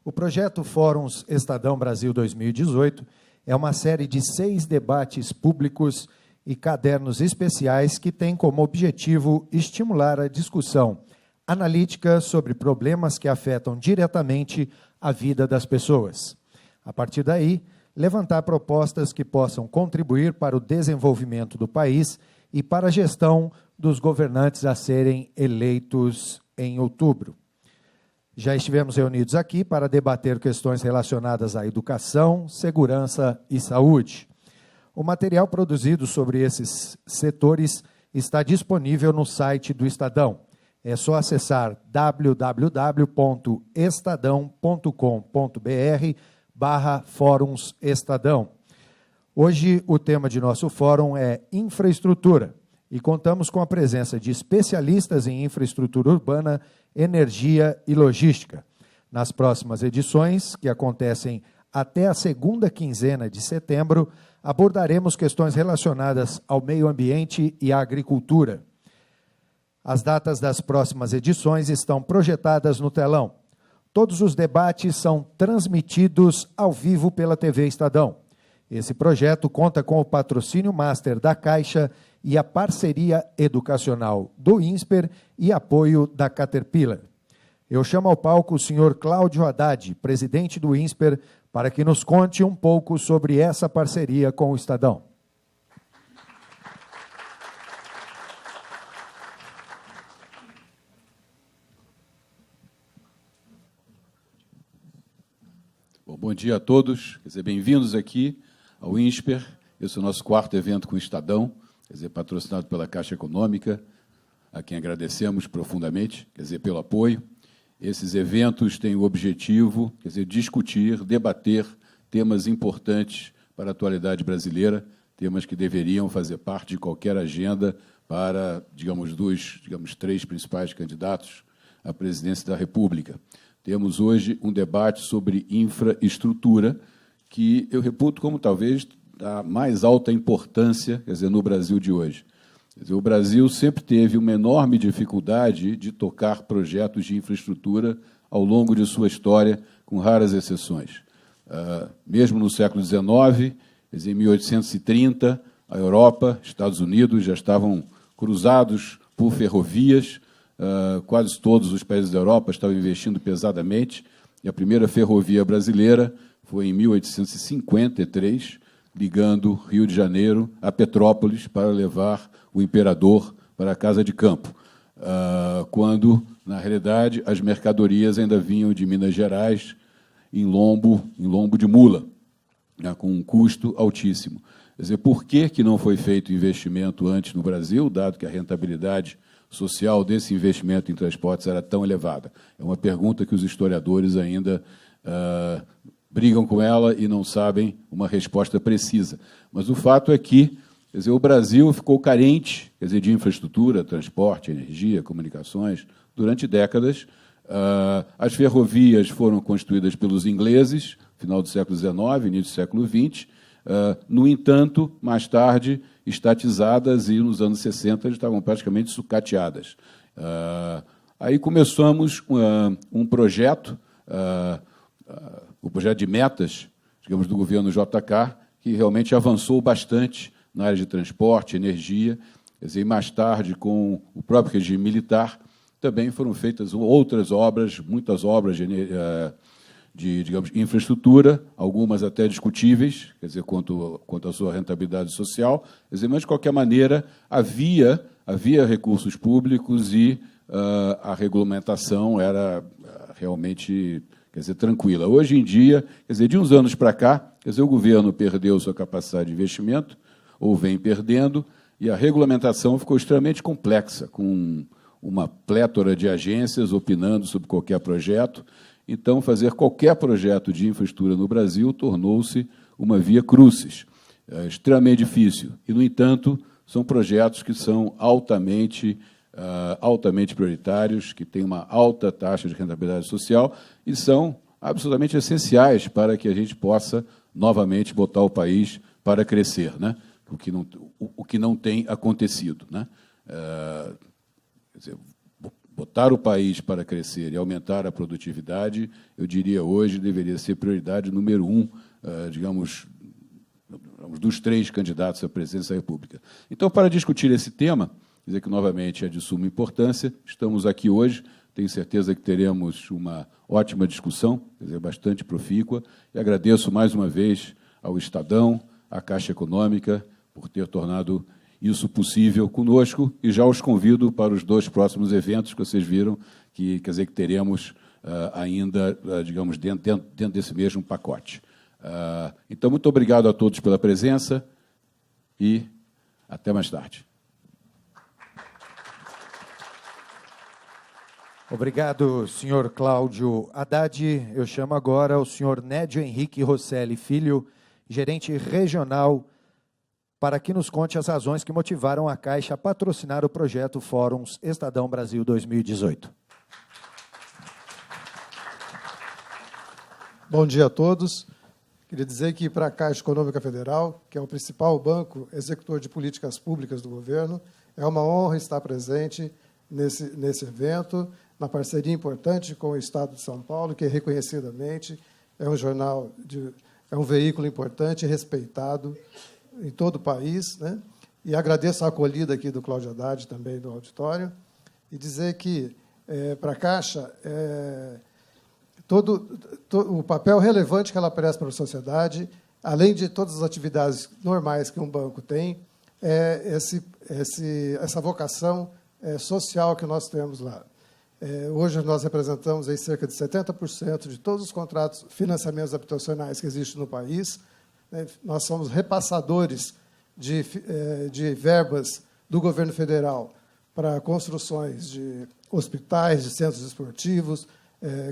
O projeto Fóruns Estadão Brasil 2018 é uma série de 6 debates públicos e cadernos especiais que tem como objetivo estimular a discussão analítica sobre problemas que afetam diretamente a vida das pessoas. A partir daí, levantar propostas que possam contribuir para o desenvolvimento do país e para a gestão dos governantes a serem eleitos em outubro. Já estivemos reunidos aqui para debater questões relacionadas à educação, segurança e saúde. O material produzido sobre esses setores está disponível no site do Estadão. É só acessar www.estadão.com.br/Fóruns Estadão. Hoje, o tema de nosso fórum é infraestrutura e contamos com a presença de especialistas em infraestrutura urbana, energia e logística. Nas próximas edições, que acontecem até a segunda quinzena de setembro, abordaremos questões relacionadas ao meio ambiente e à agricultura. As datas das próximas edições estão projetadas no telão. Todos os debates são transmitidos ao vivo pela TV Estadão. Esse projeto conta com o patrocínio master da Caixa e a parceria educacional do INSPER e apoio da Caterpillar. Eu chamo ao palco o senhor Cláudio Haddad, presidente do INSPER, para que nos conte um pouco sobre essa parceria com o Estadão. Bom dia a todos, bem-vindos aqui ao INSPER. Esse é o nosso 4º evento com o Estadão, patrocinado pela Caixa Econômica, a quem agradecemos profundamente, pelo apoio. Esses eventos têm o objetivo, discutir, debater temas importantes para a atualidade brasileira, temas que deveriam fazer parte de qualquer agenda para, dos 3 principais candidatos à presidência da República. Temos hoje um debate sobre infraestrutura, que eu reputo como talvez a mais alta importância, no Brasil de hoje. O Brasil sempre teve uma enorme dificuldade de tocar projetos de infraestrutura ao longo de sua história, com raras exceções. Mesmo no século XIX, em 1830, a Europa, Estados Unidos já estavam cruzados por ferrovias. Quase todos os países da Europa estavam investindo pesadamente, e a primeira ferrovia brasileira foi em 1853, ligando Rio de Janeiro a Petrópolis para levar o imperador para a Casa de Campo, quando, na realidade, as mercadorias ainda vinham de Minas Gerais em lombo de mula, com um custo altíssimo. Quer dizer, por que não foi feito investimento antes no Brasil, dado que a rentabilidade social desse investimento em transportes era tão elevada? É uma pergunta que os historiadores ainda brigam com ela e não sabem uma resposta precisa. Mas o fato é que o Brasil ficou carente de infraestrutura, transporte, energia, comunicações, durante décadas. As ferrovias foram construídas pelos ingleses, final do século XIX, início do século XX. No entanto, mais tarde, estatizadas e, nos anos 60, estavam praticamente sucateadas. Aí começamos um projeto, o projeto de metas, do governo JK, que realmente avançou bastante na área de transporte, energia, e mais tarde, com o próprio regime militar, também foram feitas outras obras, muitas obras de infraestrutura, algumas até discutíveis, quanto à sua rentabilidade social, mas, de qualquer maneira, havia recursos públicos e a regulamentação era realmente tranquila. Hoje em dia, de uns anos para cá, o governo perdeu sua capacidade de investimento, ou vem perdendo, e a regulamentação ficou extremamente complexa, com uma plétora de agências opinando sobre qualquer projeto. Então, fazer qualquer projeto de infraestrutura no Brasil tornou-se uma via crucis, extremamente difícil. E, no entanto, são projetos que são altamente prioritários, que têm uma alta taxa de rentabilidade social e são absolutamente essenciais para que a gente possa, novamente, botar o país para crescer, né? O que não tem acontecido, né? botar o país para crescer e aumentar a produtividade, eu diria hoje deveria ser prioridade número 1, digamos, dos 3 candidatos à presidência da República. Então, para discutir esse tema, dizer que, novamente, é de suma importância, estamos aqui hoje, tenho certeza que teremos uma ótima discussão, quer dizer, bastante profícua, e agradeço mais uma vez ao Estadão, à Caixa Econômica, por ter tornado isso possível conosco, e já os convido para os 2 próximos eventos que vocês viram, que quer dizer que teremos ainda, digamos, dentro desse mesmo pacote. Então, muito obrigado a todos pela presença e até mais tarde. Obrigado, senhor Cláudio Haddad. Eu chamo agora o senhor Nédio Henrique Rosselli Filho, gerente regional, para que nos conte as razões que motivaram a Caixa a patrocinar o projeto Fóruns Estadão Brasil 2018. Bom dia a todos. Queria dizer que para a Caixa Econômica Federal, que é o principal banco executor de políticas públicas do governo, é uma honra estar presente nesse evento, na parceria importante com o Estado de São Paulo, que reconhecidamente é um jornal, é um veículo importante e respeitado em todo o país, né? E agradeço a acolhida aqui do Cláudio Haddad, também do auditório, e dizer que, para a Caixa, todo o papel relevante que ela presta para a sociedade, além de todas as atividades normais que um banco tem, é essa vocação social que nós temos lá. Hoje nós representamos aí cerca de 70% de todos os contratos, financiamentos habitacionais que existem no país. Nós somos repassadores de verbas do governo federal para construções de hospitais, de centros esportivos,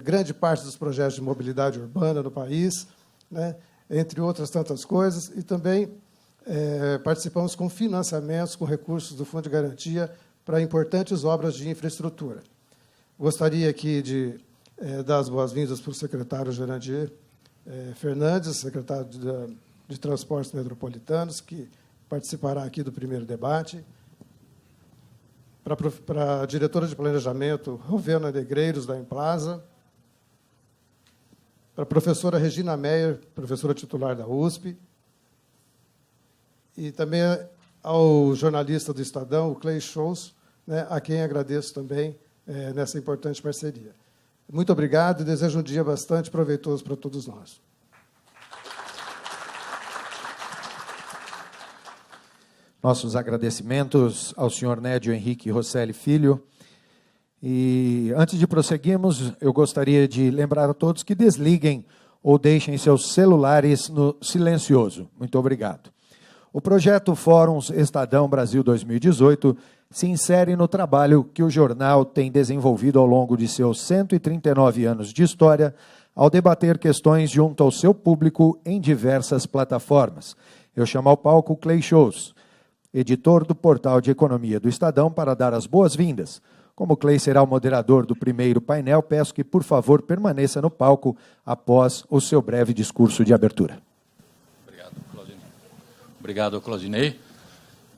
grande parte dos projetos de mobilidade urbana no país, né, entre outras tantas coisas, e também participamos com financiamentos, com recursos do Fundo de Garantia para importantes obras de infraestrutura. Gostaria aqui de dar as boas-vindas para o secretário Gerandir Fernandes, secretário de Transportes Metropolitanos, que participará aqui do primeiro debate, para a diretora de Planejamento, Rovena Negreiros, da Emplasa, para a professora Regina Meyer, professora titular da USP, e também ao jornalista do Estadão, o Clay Scholz, né, a quem agradeço também nessa importante parceria. Muito obrigado e desejo um dia bastante proveitoso para todos nós. Nossos agradecimentos ao senhor Nédio Henrique Rosselli Filho. E, antes de prosseguirmos, eu gostaria de lembrar a todos que desliguem ou deixem seus celulares no silencioso. Muito obrigado. O projeto Fóruns Estadão Brasil 2018 se insere no trabalho que o jornal tem desenvolvido ao longo de seus 139 anos de história, ao debater questões junto ao seu público em diversas plataformas. Eu chamo ao palco Clay Scholz, editor do portal de economia do Estadão, para dar as boas-vindas. Como Clay será o moderador do primeiro painel, peço que, por favor, permaneça no palco após o seu breve discurso de abertura. Obrigado, Claudinei. Obrigado, Claudinei.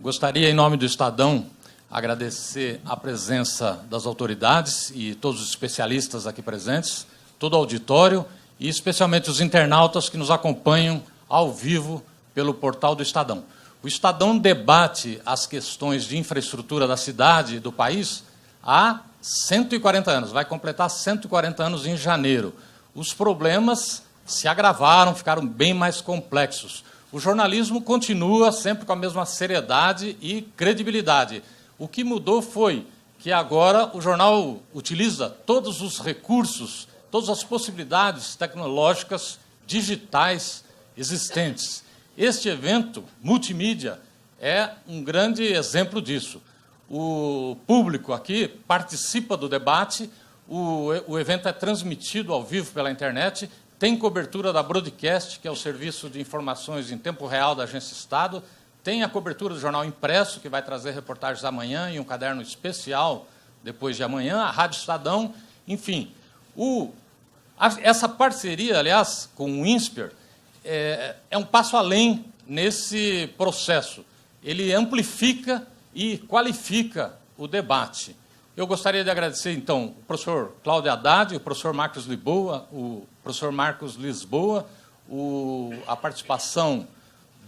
Gostaria, em nome do Estadão, agradecer a presença das autoridades e todos os especialistas aqui presentes, todo o auditório e especialmente os internautas que nos acompanham ao vivo pelo portal do Estadão. O Estadão debate as questões de infraestrutura da cidade e do país há 140 anos, vai completar 140 anos em janeiro. Os problemas se agravaram, ficaram bem mais complexos. O jornalismo continua sempre com a mesma seriedade e credibilidade. O que mudou foi que agora o jornal utiliza todos os recursos, todas as possibilidades tecnológicas, digitais existentes. Este evento multimídia é um grande exemplo disso. O público aqui participa do debate, o evento é transmitido ao vivo pela internet, tem cobertura da Broadcast, que é o serviço de informações em tempo real da Agência Estado, tem a cobertura do jornal impresso, que vai trazer reportagens amanhã e um caderno especial depois de amanhã, a Rádio Estadão, enfim. Essa parceria, aliás, com o INSPER, é um passo além nesse processo. Ele amplifica e qualifica o debate. Eu gostaria de agradecer, então, o professor Cláudio Haddad, o professor Marcos Lisboa, a participação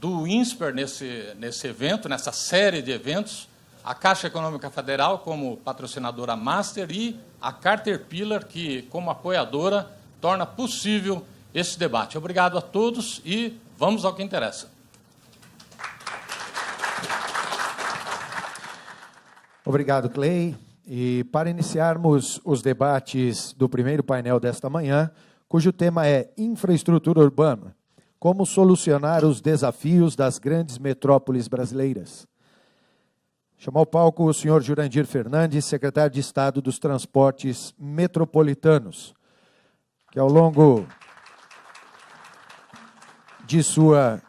do INSPER nesse evento, nessa série de eventos, a Caixa Econômica Federal como patrocinadora master e a Caterpillar, que, como apoiadora, torna possível esse debate. Obrigado a todos e vamos ao que interessa. Obrigado, Clay. E para iniciarmos os debates do primeiro painel desta manhã, cujo tema é Infraestrutura Urbana, como solucionar os desafios das grandes metrópoles brasileiras. Chamo ao palco o senhor Jurandir Fernandes, secretário de Estado dos Transportes Metropolitanos, que ao longo de sua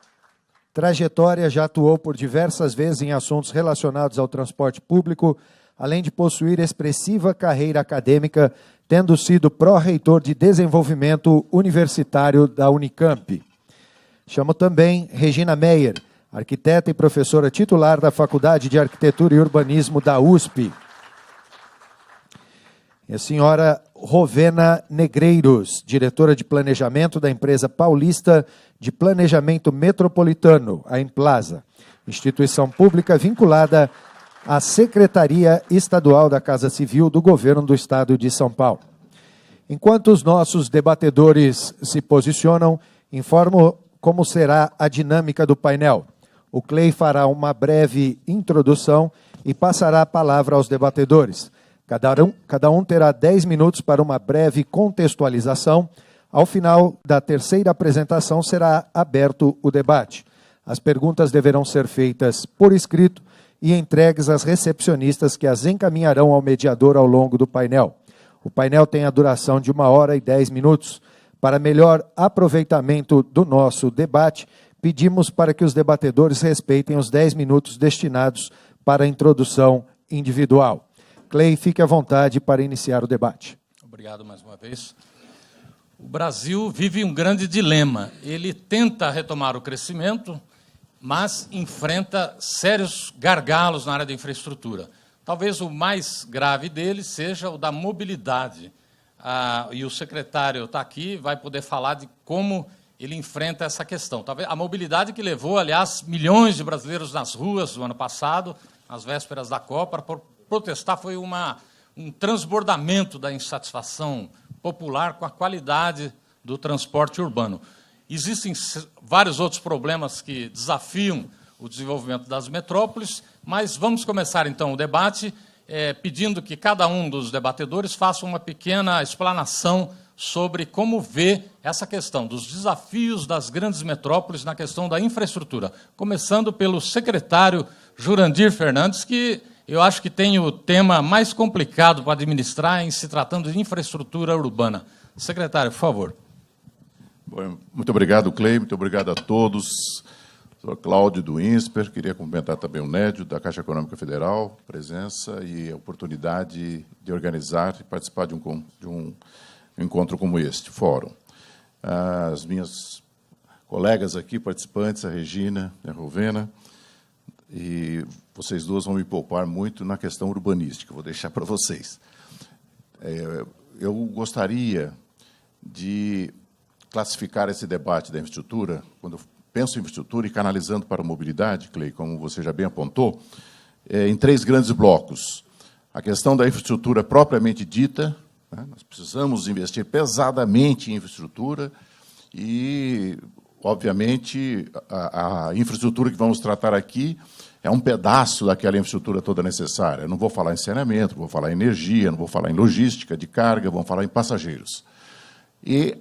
trajetória já atuou por diversas vezes em assuntos relacionados ao transporte público, além de possuir expressiva carreira acadêmica, tendo sido pró-reitor de desenvolvimento universitário da Unicamp. Chamo também Regina Meyer, arquiteta e professora titular da Faculdade de Arquitetura e Urbanismo da USP. E a senhora Rovena Negreiros, diretora de planejamento da empresa paulista de planejamento metropolitano, a Emplasa, instituição pública vinculada à Secretaria Estadual da Casa Civil do Governo do Estado de São Paulo. Enquanto os nossos debatedores se posicionam, informo como será a dinâmica do painel. O Clay fará uma breve introdução e passará a palavra aos debatedores. Cada um terá 10 minutos para uma breve contextualização. Ao final da terceira apresentação será aberto o debate. As perguntas deverão ser feitas por escrito e entregues às recepcionistas que as encaminharão ao mediador ao longo do painel. O painel tem a duração de 1 hora e 10 minutos. Para melhor aproveitamento do nosso debate, pedimos para que os debatedores respeitem os 10 minutos destinados para a introdução individual. Clay, fique à vontade para iniciar o debate. Obrigado mais uma vez. O Brasil vive um grande dilema. Ele tenta retomar o crescimento, mas enfrenta sérios gargalos na área da infraestrutura. Talvez o mais grave deles seja o da mobilidade. E o secretário está aqui, vai poder falar de como ele enfrenta essa questão. Talvez a mobilidade que levou, aliás, milhões de brasileiros nas ruas no ano passado, nas vésperas da Copa, para protestar, foi um transbordamento da insatisfação popular com a qualidade do transporte urbano. Existem vários outros problemas que desafiam o desenvolvimento das metrópoles, mas vamos começar, então, o debate pedindo que cada um dos debatedores faça uma pequena explanação sobre como vê essa questão dos desafios das grandes metrópoles na questão da infraestrutura. Começando pelo secretário Jurandir Fernandes, que eu acho que tem o tema mais complicado para administrar em se tratando de infraestrutura urbana. Secretário, por favor. Bom, muito obrigado, Clay, muito obrigado a todos. Sou Cláudio do INSPER, queria cumprimentar também o Nédio, da Caixa Econômica Federal, presença e a oportunidade de organizar e participar de um encontro como este, fórum. As minhas colegas aqui, participantes, a Regina e a Rovena, e vocês duas vão me poupar muito na questão urbanística, vou deixar para vocês. Eu gostaria de classificar esse debate da infraestrutura, quando eu penso em infraestrutura e canalizando para a mobilidade, Clay, como você já bem apontou, em 3 grandes blocos. A questão da infraestrutura propriamente dita, né? Nós precisamos investir pesadamente em infraestrutura e, obviamente, a infraestrutura que vamos tratar aqui é um pedaço daquela infraestrutura toda necessária. Eu não vou falar em saneamento, não vou falar em energia, não vou falar em logística de carga, vamos falar em passageiros. E,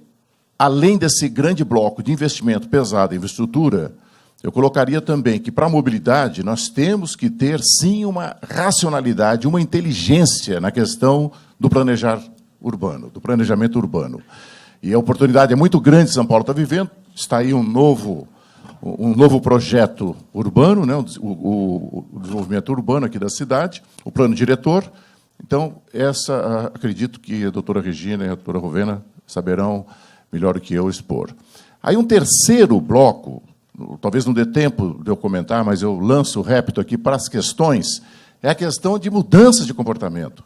além desse grande bloco de investimento pesado em infraestrutura, eu colocaria também que, para a mobilidade, nós temos que ter, sim, uma racionalidade, uma inteligência na questão do planejar urbano, do planejamento urbano. E a oportunidade é muito grande que São Paulo está vivendo. Está aí um novo projeto urbano, né, o desenvolvimento urbano aqui da cidade, o plano diretor. Então, acredito que a doutora Regina e a doutora Rovena saberão melhor do que eu expor. Aí um terceiro bloco, talvez não dê tempo de eu comentar, mas eu lanço o répito aqui para as questões, é a questão de mudanças de comportamento.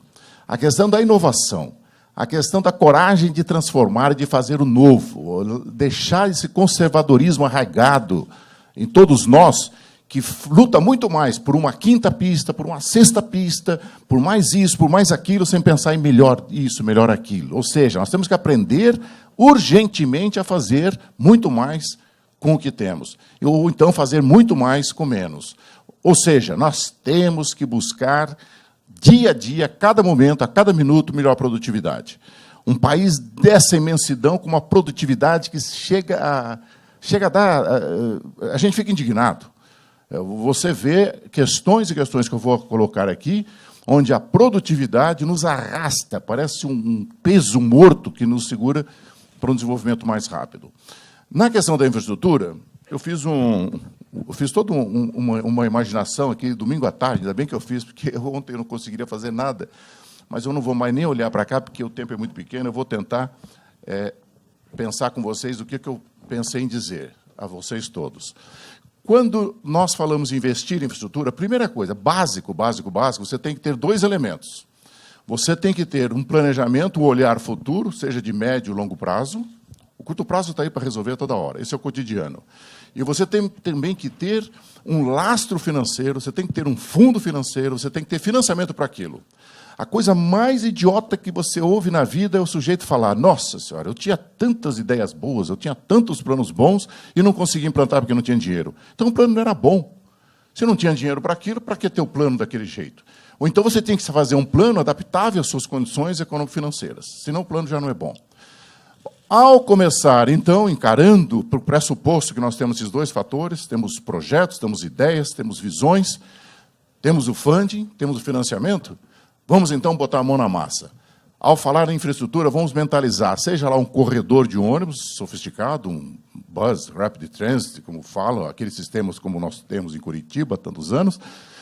a questão da inovação, a questão da coragem de transformar e de fazer o novo, deixar esse conservadorismo arraigado em todos nós, que luta muito mais por uma quinta pista, por uma sexta pista, por mais isso, por mais aquilo, sem pensar em melhor isso, melhor aquilo. Ou seja, nós temos que aprender urgentemente a fazer muito mais com o que temos, ou então fazer muito mais com menos. Ou seja, nós temos que buscar, dia a dia, a cada momento, a cada minuto, melhor produtividade. Um país dessa imensidão, com uma produtividade que chega a dar... A gente fica indignado. Você vê questões e questões que eu vou colocar aqui, onde a produtividade nos arrasta, parece um peso morto que nos segura para um desenvolvimento mais rápido. Na questão da infraestrutura, eu fiz toda uma imaginação aqui, domingo à tarde, ainda bem que eu fiz, porque ontem eu não conseguiria fazer nada, mas eu não vou mais nem olhar para cá, porque o tempo é muito pequeno, eu vou tentar pensar com vocês o que eu pensei em dizer a vocês todos. Quando nós falamos em investir em infraestrutura, a primeira coisa, básico, você tem que ter dois elementos. Você tem que ter um planejamento, um olhar futuro, seja de médio ou longo prazo. O curto prazo está aí para resolver toda hora, esse é o cotidiano. E você tem também que ter um lastro financeiro, você tem que ter um fundo financeiro, você tem que ter financiamento para aquilo. A coisa mais idiota que você ouve na vida é o sujeito falar: nossa senhora, eu tinha tantas ideias boas, eu tinha tantos planos bons e não conseguia implantar porque não tinha dinheiro. Então o plano não era bom. Se não tinha dinheiro para aquilo, para que ter o plano daquele jeito? Ou então você tem que fazer um plano adaptável às suas condições econômico-financeiras, senão o plano já não é bom. Ao começar, então, encarando o pressuposto que nós temos esses dois fatores, temos projetos, temos ideias, temos visões, temos o funding, temos o financiamento, vamos, então, botar a mão na massa. Ao falar em infraestrutura, vamos mentalizar, seja lá um corredor de ônibus sofisticado, um bus, rapid transit, como falam, aqueles sistemas como nós temos em Curitiba há tantos anos,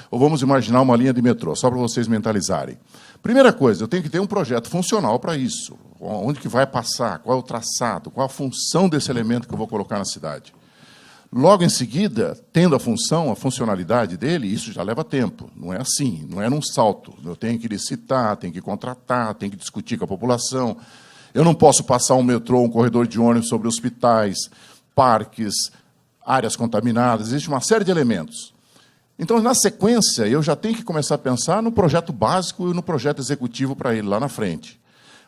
ou vamos imaginar uma linha de metrô, só para vocês mentalizarem. Primeira coisa, eu tenho que ter um projeto funcional para isso. Onde que vai passar, qual é o traçado, qual a função desse elemento que eu vou colocar na cidade. Logo em seguida, tendo a funcionalidade dele, isso já leva tempo. Não é assim, não é num salto. Eu tenho que licitar, tenho que contratar, tenho que discutir com a população. Eu não posso passar um metrô, um corredor de ônibus sobre hospitais, parques, áreas contaminadas. Existe uma série de elementos. Então, na sequência, eu já tenho que começar a pensar no projeto básico e no projeto executivo para ele lá na frente.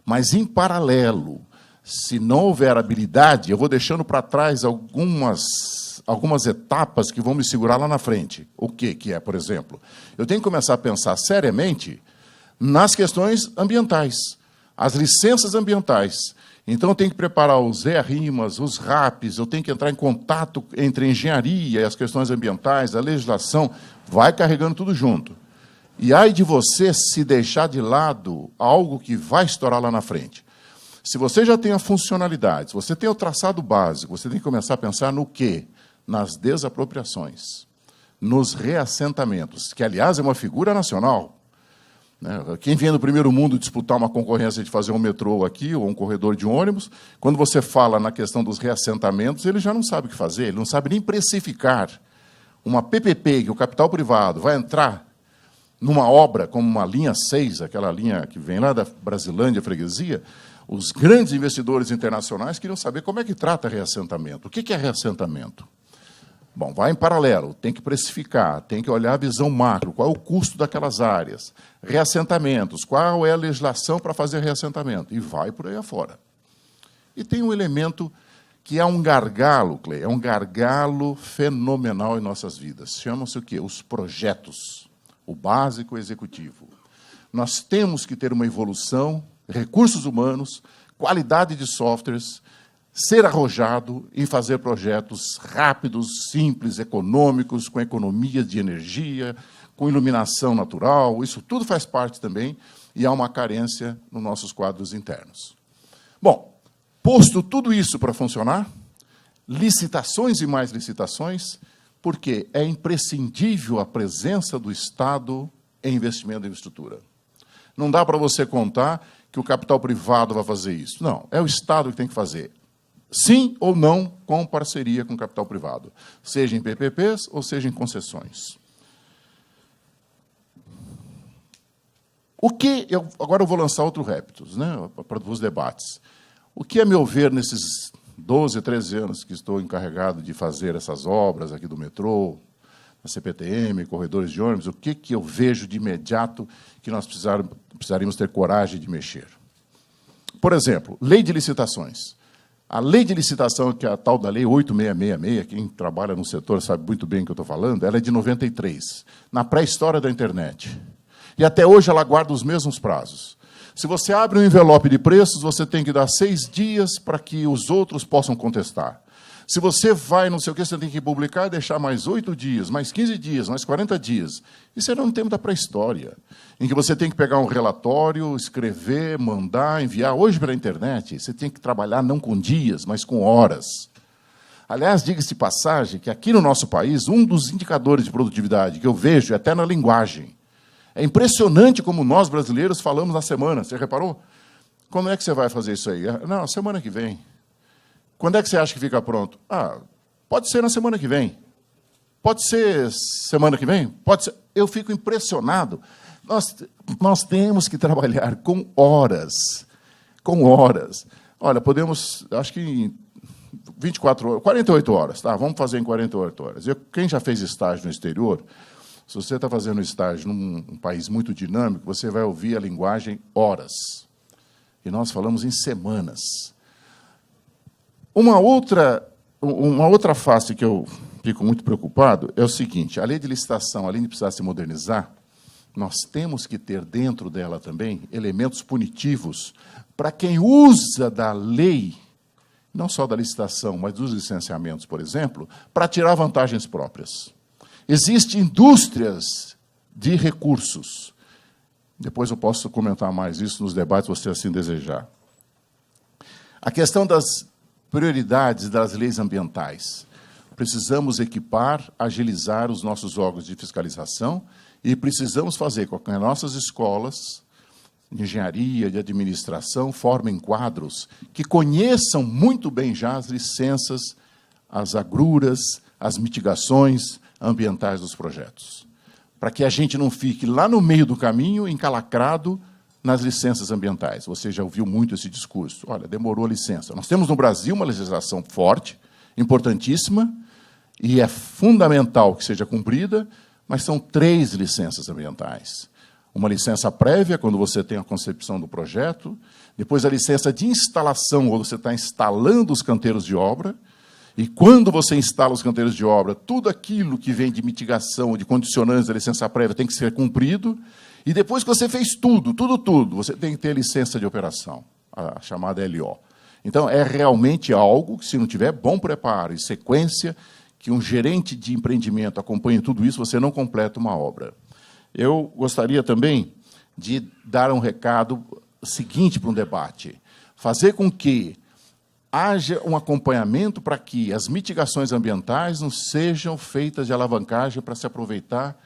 Mas, em paralelo, se não houver habilidade, eu vou deixando para trás algumas etapas que vão me segurar lá na frente. O que é, por exemplo? Eu tenho que começar a pensar seriamente nas questões ambientais, as licenças ambientais. Então, eu tenho que preparar os ERIMAs, os RAPs, eu tenho que entrar em contato entre a engenharia e as questões ambientais, a legislação, vai carregando tudo junto. E ai de você se deixar de lado algo que vai estourar lá na frente. Se você já tem a funcionalidade, se você tem o traçado básico, você tem que começar a pensar no quê? Nas desapropriações, nos reassentamentos, que, aliás, é uma figura nacional. Quem vem do primeiro mundo disputar uma concorrência de fazer um metrô aqui ou um corredor de ônibus, quando você fala na questão dos reassentamentos, ele já não sabe o que fazer, ele não sabe nem precificar. Uma PPP, que o capital privado vai entrar numa obra como uma linha 6, aquela linha que vem lá da Brasilândia, Freguesia, os grandes investidores internacionais queriam saber como é que trata reassentamento. O que é reassentamento? Bom, vai em paralelo, tem que precificar, tem que olhar a visão macro, qual é o custo daquelas áreas, reassentamentos, qual é a legislação para fazer reassentamento, e vai por aí afora. E tem um elemento que é um gargalo, Clay, é um gargalo fenomenal em nossas vidas. Chamam-se o quê? Os projetos, o básico executivo. Nós temos que ter uma evolução, recursos humanos, qualidade de softwares, ser arrojado em fazer projetos rápidos, simples, econômicos, com economia de energia, com iluminação natural, isso tudo faz parte também, e há uma carência nos nossos quadros internos. Bom, posto tudo isso para funcionar, licitações e mais licitações, porque é imprescindível a presença do Estado em investimento em infraestrutura. Não dá para você contar que o capital privado vai fazer isso. Não, é o Estado que tem que fazer. Sim ou não, com parceria com o capital privado, seja em PPPs ou seja em concessões. Agora eu vou lançar outro Reptos, né, para os debates. O que, a meu ver, nesses 12, 13 anos que estou encarregado de fazer essas obras aqui do metrô, da CPTM, corredores de ônibus, o que eu vejo de imediato que nós precisaríamos ter coragem de mexer? Por exemplo, lei de licitações. A lei de licitação, que é a tal da Lei 8666, quem trabalha no setor sabe muito bem o que eu estou falando, ela é de 93, na pré-história da internet. E até hoje ela guarda os mesmos prazos. Se você abre um envelope de preços, você tem que dar 6 dias para que os outros possam contestar. Se você vai, não sei o que, você tem que publicar e deixar mais 8 dias, mais 15 dias, mais 40 dias. Isso era no tempo da pré-história, em que você tem que pegar um relatório, escrever, mandar, enviar. Hoje, pela internet, você tem que trabalhar não com dias, mas com horas. Aliás, diga-se de passagem que aqui no nosso país, um dos indicadores de produtividade que eu vejo é até na linguagem. É impressionante como nós, brasileiros, falamos na semana. Você reparou? Quando é que você vai fazer isso aí? Não, semana que vem. Quando é que você acha que fica pronto? Pode ser na semana que vem. Pode ser semana que vem? Pode ser. Eu fico impressionado. Nós temos que trabalhar com horas. Com horas. Olha, podemos, acho que em 24 horas, 48 horas, tá? Vamos fazer em 48 horas. Quem já fez estágio no exterior, se você está fazendo estágio num país muito dinâmico, você vai ouvir a linguagem horas. E nós falamos em semanas. Uma outra face que eu fico muito preocupado é o seguinte: a lei de licitação, além de precisar se modernizar, nós temos que ter dentro dela também elementos punitivos para quem usa da lei, não só da licitação, mas dos licenciamentos, por exemplo, para tirar vantagens próprias. Existem indústrias de recursos. Depois eu posso comentar mais isso nos debates, se você assim desejar. A questão das prioridades das leis ambientais. Precisamos equipar, agilizar os nossos órgãos de fiscalização e precisamos fazer com que as nossas escolas de engenharia, de administração, formem quadros que conheçam muito bem já as licenças, as agruras, as mitigações ambientais dos projetos. Para que a gente não fique lá no meio do caminho, encalacrado nas licenças ambientais. Você já ouviu muito esse discurso. Olha, demorou a licença. Nós temos no Brasil uma legislação forte, importantíssima, e é fundamental que seja cumprida, mas são 3 licenças ambientais. Uma licença prévia, quando você tem a concepção do projeto, depois a licença de instalação, quando você está instalando os canteiros de obra, e quando você instala os canteiros de obra, tudo aquilo que vem de mitigação, de condicionantes da licença prévia tem que ser cumprido, e depois que você fez tudo, você tem que ter licença de operação, a chamada LO. Então, é realmente algo que, se não tiver bom preparo e sequência, que um gerente de empreendimento acompanhe tudo isso, você não completa uma obra. Eu gostaria também de dar um recado seguinte para um debate. Fazer com que haja um acompanhamento para que as mitigações ambientais não sejam feitas de alavancagem para se aproveitar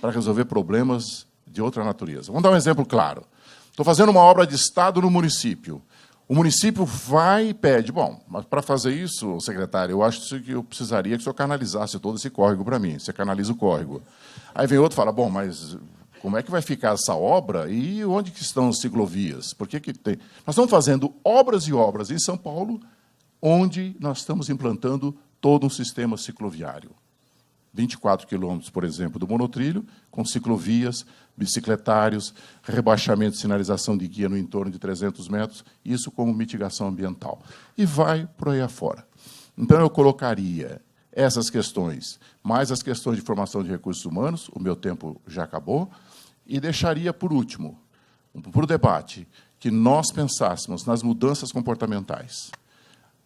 para resolver problemas de outra natureza. Vamos dar um exemplo claro. Estou fazendo uma obra de Estado no município. O município vai e pede, bom, mas para fazer isso, secretário, eu acho que eu precisaria que o senhor canalizasse todo esse córrego para mim. Você canaliza o córrego. Aí vem outro e fala, bom, mas como é que vai ficar essa obra e onde que estão as ciclovias? Por que tem? Nós estamos fazendo obras e obras em São Paulo, onde nós estamos implantando todo um sistema cicloviário. 24 quilômetros, por exemplo, do monotrilho, com ciclovias, bicicletários, rebaixamento de sinalização de guia no entorno de 300 metros, isso como mitigação ambiental. E vai por aí afora. Então, eu colocaria essas questões, mais as questões de formação de recursos humanos, o meu tempo já acabou, e deixaria, por último, para o debate, que nós pensássemos nas mudanças comportamentais.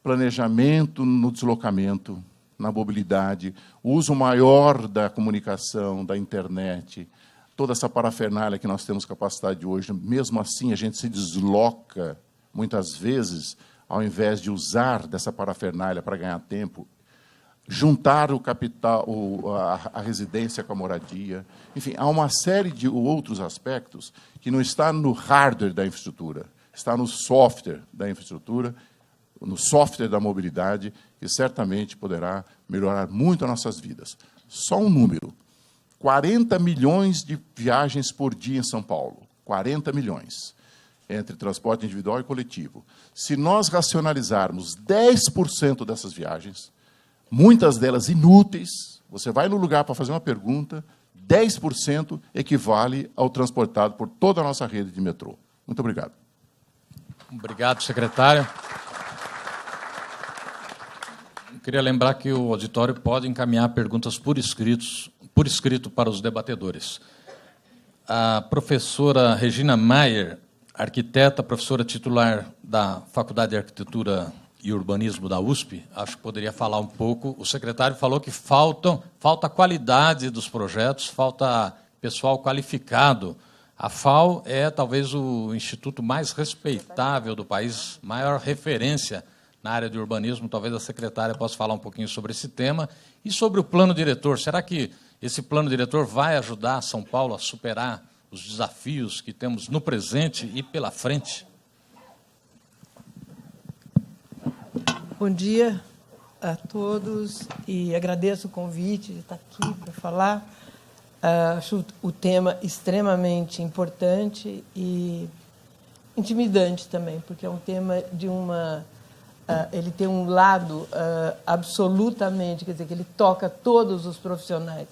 Planejamento no deslocamento, na mobilidade, o uso maior da comunicação, da internet, toda essa parafernália que nós temos capacidade hoje, mesmo assim a gente se desloca, muitas vezes, ao invés de usar dessa parafernália para ganhar tempo, juntar o capital, a residência com a moradia. Enfim, há uma série de outros aspectos que não está no hardware da infraestrutura, está no software da infraestrutura, no software da mobilidade, que certamente poderá melhorar muito as nossas vidas. Só um número: 40 milhões de viagens por dia em São Paulo. 40 milhões, entre transporte individual e coletivo. Se nós racionalizarmos 10% dessas viagens, muitas delas inúteis, você vai no lugar para fazer uma pergunta, 10% equivale ao transportado por toda a nossa rede de metrô. Muito obrigado. Obrigado, secretário. Eu queria lembrar que o auditório pode encaminhar perguntas por escrito para os debatedores. A professora Regina Maier, arquiteta, professora titular da Faculdade de Arquitetura e Urbanismo da USP, acho que poderia falar um pouco. O secretário falou que falta qualidade dos projetos, falta pessoal qualificado. A FAO é talvez o instituto mais respeitável do país, maior referência na área de urbanismo. Talvez a secretária possa falar um pouquinho sobre esse tema e sobre o plano diretor. Será que esse plano diretor vai ajudar São Paulo a superar os desafios que temos no presente e pela frente? Bom dia a todos e agradeço o convite de estar aqui para falar. Acho o tema extremamente importante e intimidante também, porque é um tema de uma... ele tem um lado absolutamente, quer dizer, que ele toca todos os profissionais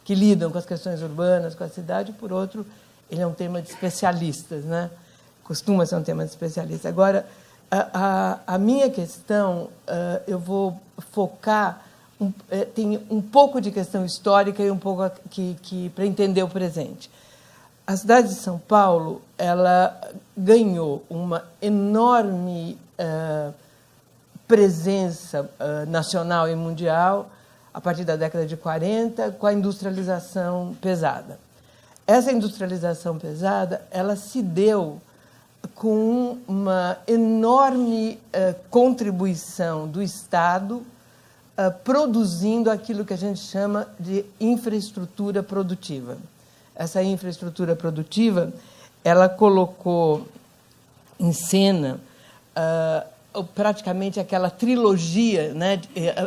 que lidam com as questões urbanas, com a cidade, e, por outro, ele é um tema de especialistas, né? Costuma ser um tema de especialistas. Agora, a minha questão, eu vou focar, tem um pouco de questão histórica e um pouco para entender o presente. A cidade de São Paulo, ela ganhou uma enorme presença nacional e mundial a partir da década de 40, com a industrialização pesada. Essa industrialização pesada, ela se deu com uma enorme contribuição do Estado produzindo aquilo que a gente chama de infraestrutura produtiva. Essa infraestrutura produtiva, ela colocou em cena praticamente aquela trilogia, né,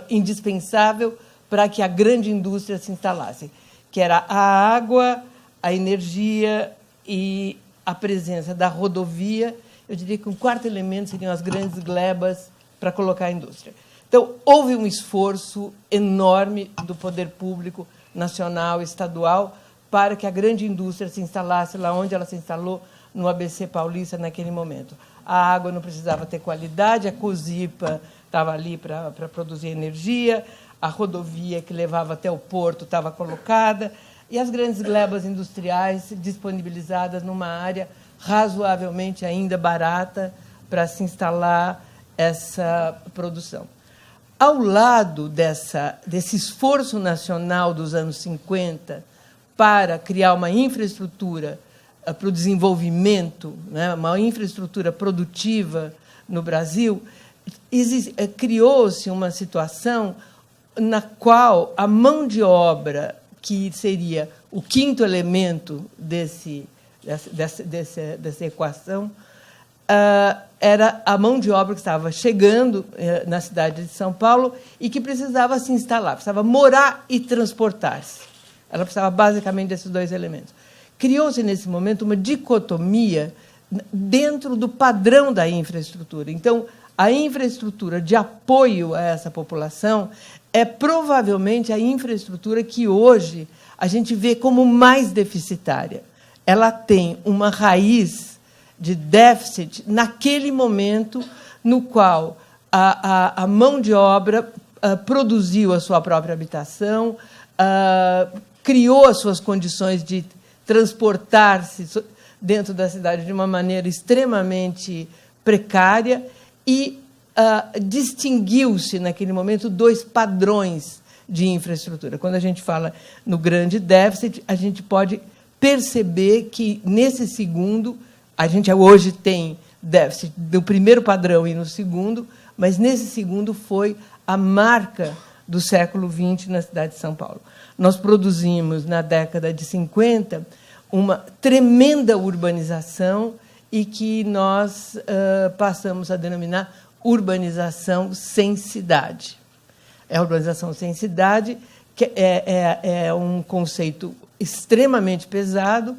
indispensável para que a grande indústria se instalasse, que era a água, a energia e a presença da rodovia. Eu diria que um quarto elemento seriam as grandes glebas para colocar a indústria. Então, houve um esforço enorme do poder público nacional e estadual para que a grande indústria se instalasse lá onde ela se instalou, no ABC Paulista, naquele momento. A água não precisava ter qualidade, a Cosipa estava ali para produzir energia, a rodovia que levava até o porto estava colocada, e as grandes glebas industriais disponibilizadas numa área razoavelmente ainda barata para se instalar essa produção. Ao lado desse esforço nacional dos anos 50 para criar uma infraestrutura para o desenvolvimento, né, uma infraestrutura produtiva no Brasil, criou-se uma situação na qual a mão de obra, que seria o quinto elemento dessa equação, era a mão de obra que estava chegando na cidade de São Paulo e que precisava se instalar, precisava morar e transportar-se. Ela precisava basicamente desses dois elementos. Criou-se, nesse momento, uma dicotomia dentro do padrão da infraestrutura. Então, a infraestrutura de apoio a essa população é provavelmente a infraestrutura que hoje a gente vê como mais deficitária. Ela tem uma raiz de déficit naquele momento no qual a mão de obra produziu a sua própria habitação, criou as suas condições de transportar-se dentro da cidade de uma maneira extremamente precária e distinguiu-se, naquele momento, dois padrões de infraestrutura. Quando a gente fala no grande déficit, a gente pode perceber que, nesse segundo, a gente hoje tem déficit do primeiro padrão e no segundo, mas, nesse segundo, foi a marca do século XX na cidade de São Paulo. Nós produzimos, na década de 50, uma tremenda urbanização e que nós passamos a denominar urbanização sem cidade. A urbanização sem cidade que é um conceito extremamente pesado,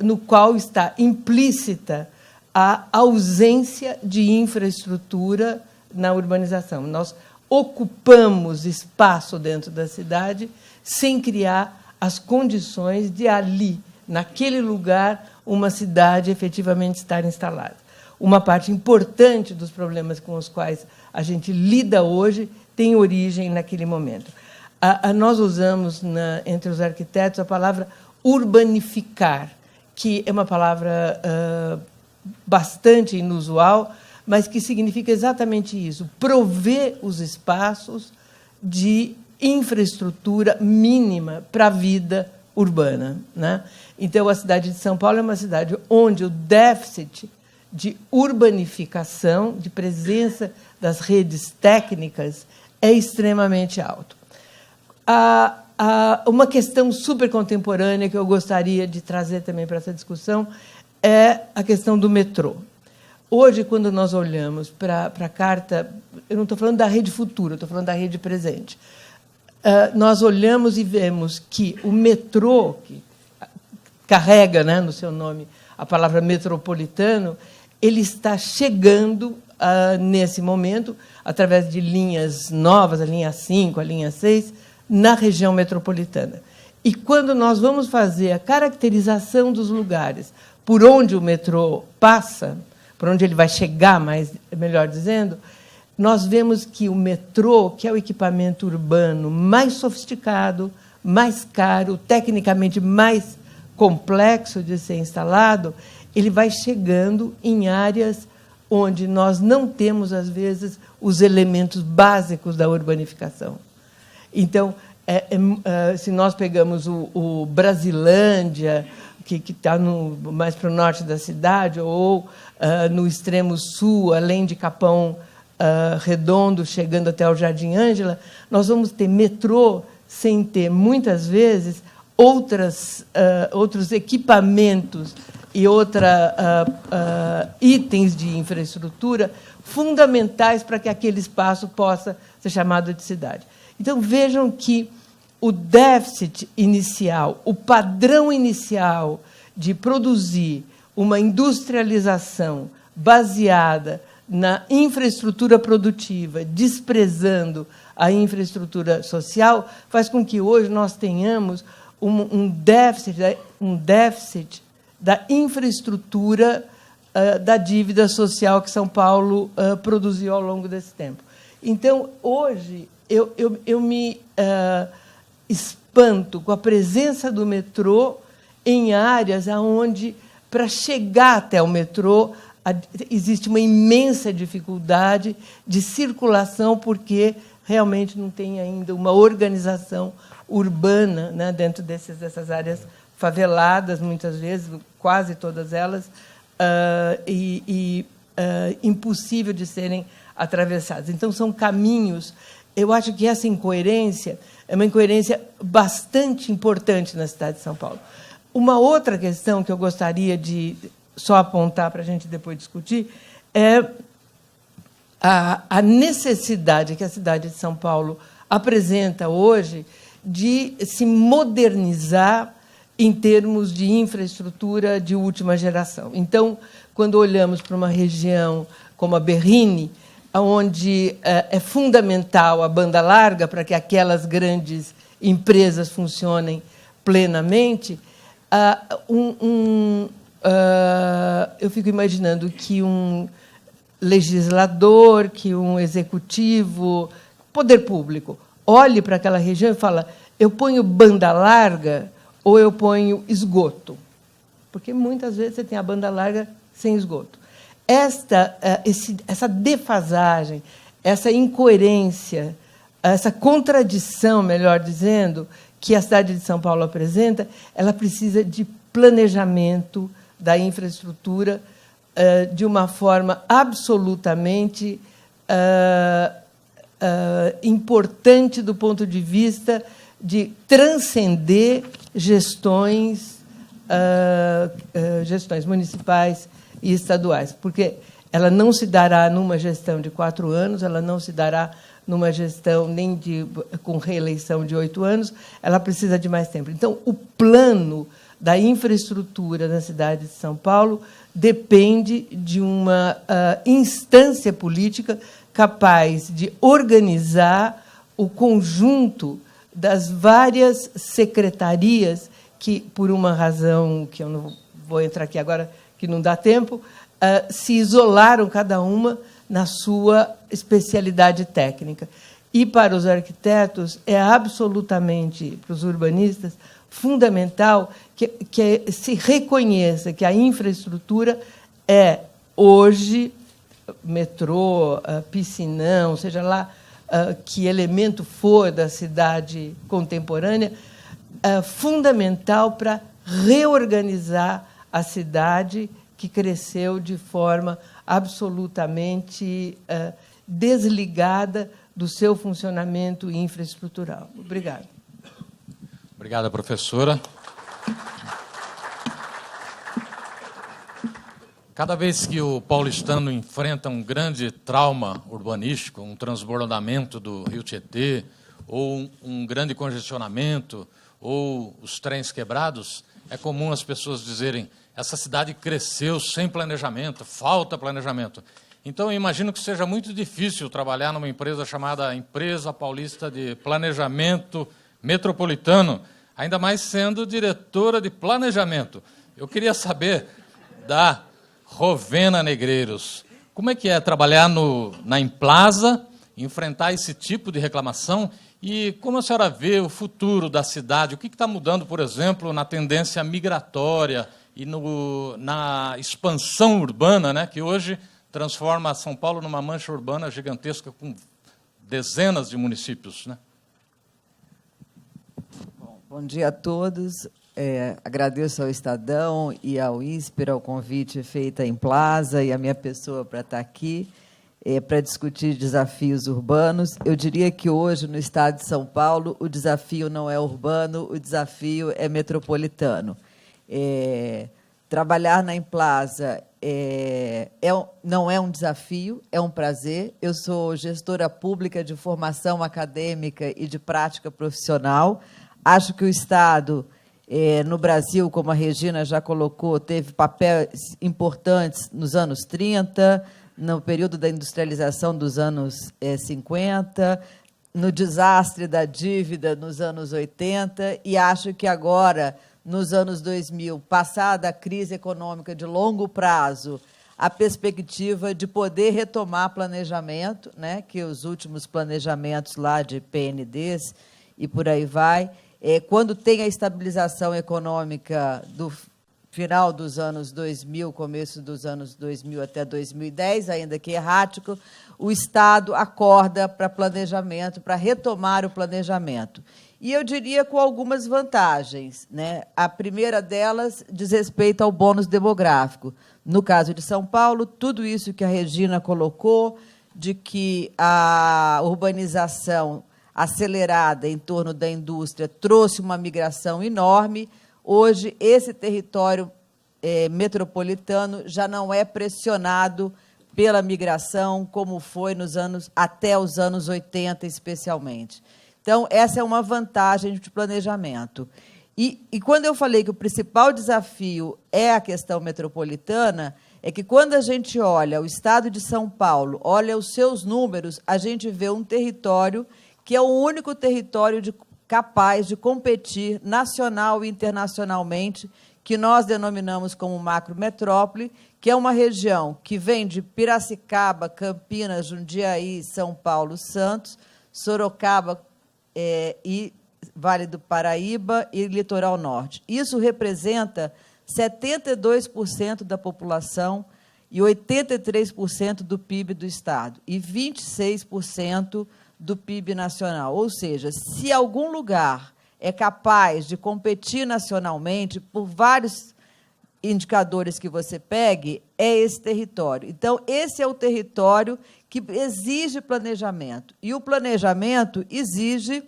no qual está implícita a ausência de infraestrutura na urbanização. Nós ocupamos espaço dentro da cidade sem criar as condições de ali, naquele lugar, uma cidade efetivamente estar instalada. Uma parte importante dos problemas com os quais a gente lida hoje tem origem naquele momento. Nós usamos, entre os arquitetos, a palavra urbanificar, que é uma palavra bastante inusual, mas que significa exatamente isso, prover os espaços de infraestrutura mínima para a vida urbana, né? Então, a cidade de São Paulo é uma cidade onde o déficit de urbanificação, de presença das redes técnicas, é extremamente alto. Uma questão super contemporânea que eu gostaria de trazer também para essa discussão é a questão do metrô. Hoje, quando nós olhamos para a carta, eu não estou falando da rede futura, estou falando da rede presente, nós olhamos e vemos que o metrô, que carrega, né, no seu nome a palavra metropolitano, ele está chegando nesse momento, através de linhas novas, a linha 5, a linha 6, na região metropolitana. E quando nós vamos fazer a caracterização dos lugares por onde o metrô passa, por onde ele vai chegar, melhor dizendo, nós vemos que o metrô, que é o equipamento urbano mais sofisticado, mais caro, tecnicamente mais complexo de ser instalado, ele vai chegando em áreas onde nós não temos, às vezes, os elementos básicos da urbanificação. Então, se nós pegamos o Brasilândia, que está mais para o norte da cidade, ou no extremo sul, além de Capão Redondo, chegando até o Jardim Ângela, nós vamos ter metrô sem ter, muitas vezes, outros equipamentos e itens de infraestrutura fundamentais para que aquele espaço possa ser chamado de cidade. Então, vejam que o déficit inicial, o padrão inicial de produzir uma industrialização baseada na infraestrutura produtiva, desprezando a infraestrutura social, faz com que hoje nós tenhamos um déficit da infraestrutura da dívida social que São Paulo produziu ao longo desse tempo. Então, hoje, eu me espanto com a presença do metrô em áreas onde, para chegar até o metrô, existe uma imensa dificuldade de circulação, porque realmente não tem ainda uma organização urbana, né, dentro dessas áreas faveladas, muitas vezes, quase todas elas, impossível de serem atravessadas. Então, são caminhos. Eu acho que essa incoerência é uma incoerência bastante importante na cidade de São Paulo. Uma outra questão que eu gostaria de só apontar para a gente depois discutir é a necessidade que a cidade de São Paulo apresenta hoje de se modernizar em termos de infraestrutura de última geração. Então, quando olhamos para uma região como a Berrini, onde é fundamental a banda larga para que aquelas grandes empresas funcionem plenamente, eu fico imaginando que um legislador, que um executivo, poder público, olhe para aquela região e fala: eu ponho banda larga ou eu ponho esgoto? Porque muitas vezes você tem a banda larga sem esgoto. Essa defasagem, essa incoerência, essa contradição, melhor dizendo, que a cidade de São Paulo apresenta, ela precisa de planejamento da infraestrutura de uma forma absolutamente importante do ponto de vista de transcender gestões municipais e estaduais, porque ela não se dará numa gestão de 4 anos, ela não se dará numa gestão nem com reeleição de 8 anos, ela precisa de mais tempo. Então, o plano da infraestrutura na cidade de São Paulo depende de uma instância política capaz de organizar o conjunto das várias secretarias que, por uma razão que eu não vou entrar aqui agora, que não dá tempo, se isolaram cada uma na sua especialidade técnica. E para os arquitetos é absolutamente, para os urbanistas, fundamental que se reconheça que a infraestrutura é, hoje, metrô, piscinão, seja lá que elemento for da cidade contemporânea, fundamental para reorganizar a cidade que cresceu de forma absolutamente desligada do seu funcionamento infraestrutural. Obrigada. Obrigada, professora. Cada vez que o paulistano enfrenta um grande trauma urbanístico, um transbordamento do Rio Tietê, ou um grande congestionamento, ou os trens quebrados, é comum as pessoas dizerem: essa cidade cresceu sem planejamento, falta planejamento. Então, eu imagino que seja muito difícil trabalhar numa empresa chamada Empresa Paulista de Planejamento Metropolitano, ainda mais sendo diretora de planejamento. Eu queria saber da Rovena Negreiros, como é que é trabalhar na Implaza, enfrentar esse tipo de reclamação, e como a senhora vê o futuro da cidade? O que está mudando, por exemplo, na tendência migratória e na expansão urbana, né, que hoje transforma São Paulo numa mancha urbana gigantesca com dezenas de municípios, né? Bom dia a todos. Agradeço ao Estadão e ao INSPER ao convite feito à Implaza e à minha pessoa para estar aqui para discutir desafios urbanos. Eu diria que hoje, no estado de São Paulo, o desafio não é urbano, o desafio é metropolitano. Trabalhar na Implaza não é um desafio, é um prazer. Eu sou gestora pública de formação acadêmica e de prática profissional. Acho que o Estado, no Brasil, como a Regina já colocou, teve papéis importantes nos anos 30, no período da industrialização dos anos 50, no desastre da dívida nos anos 80, e acho que agora, nos anos 2000, passada a crise econômica de longo prazo, a perspectiva de poder retomar planejamento, né, que os últimos planejamentos lá de PNDs e por aí vai, quando tem a estabilização econômica do final dos anos 2000, começo dos anos 2000 até 2010, ainda que errático, o Estado acorda para planejamento, para retomar o planejamento. E eu diria com algumas vantagens, né? A primeira delas diz respeito ao bônus demográfico. No caso de São Paulo, tudo isso que a Regina colocou, de que a urbanização acelerada em torno da indústria trouxe uma migração enorme. Hoje, esse território metropolitano já não é pressionado pela migração, como foi até os anos 80, especialmente. Então, essa é uma vantagem de planejamento. E quando eu falei que o principal desafio é a questão metropolitana, é que, quando a gente olha o Estado de São Paulo, olha os seus números, a gente vê um território que é o único território capaz de competir nacional e internacionalmente, que nós denominamos como macrometrópole, que é uma região que vem de Piracicaba, Campinas, Jundiaí, São Paulo, Santos, Sorocaba e Vale do Paraíba e Litoral Norte. Isso representa 72% da população e 83% do PIB do Estado, e 26% do PIB nacional. Ou seja, se algum lugar é capaz de competir nacionalmente, por vários indicadores que você pegue, é esse território. Então, esse é o território que exige planejamento. E o planejamento exige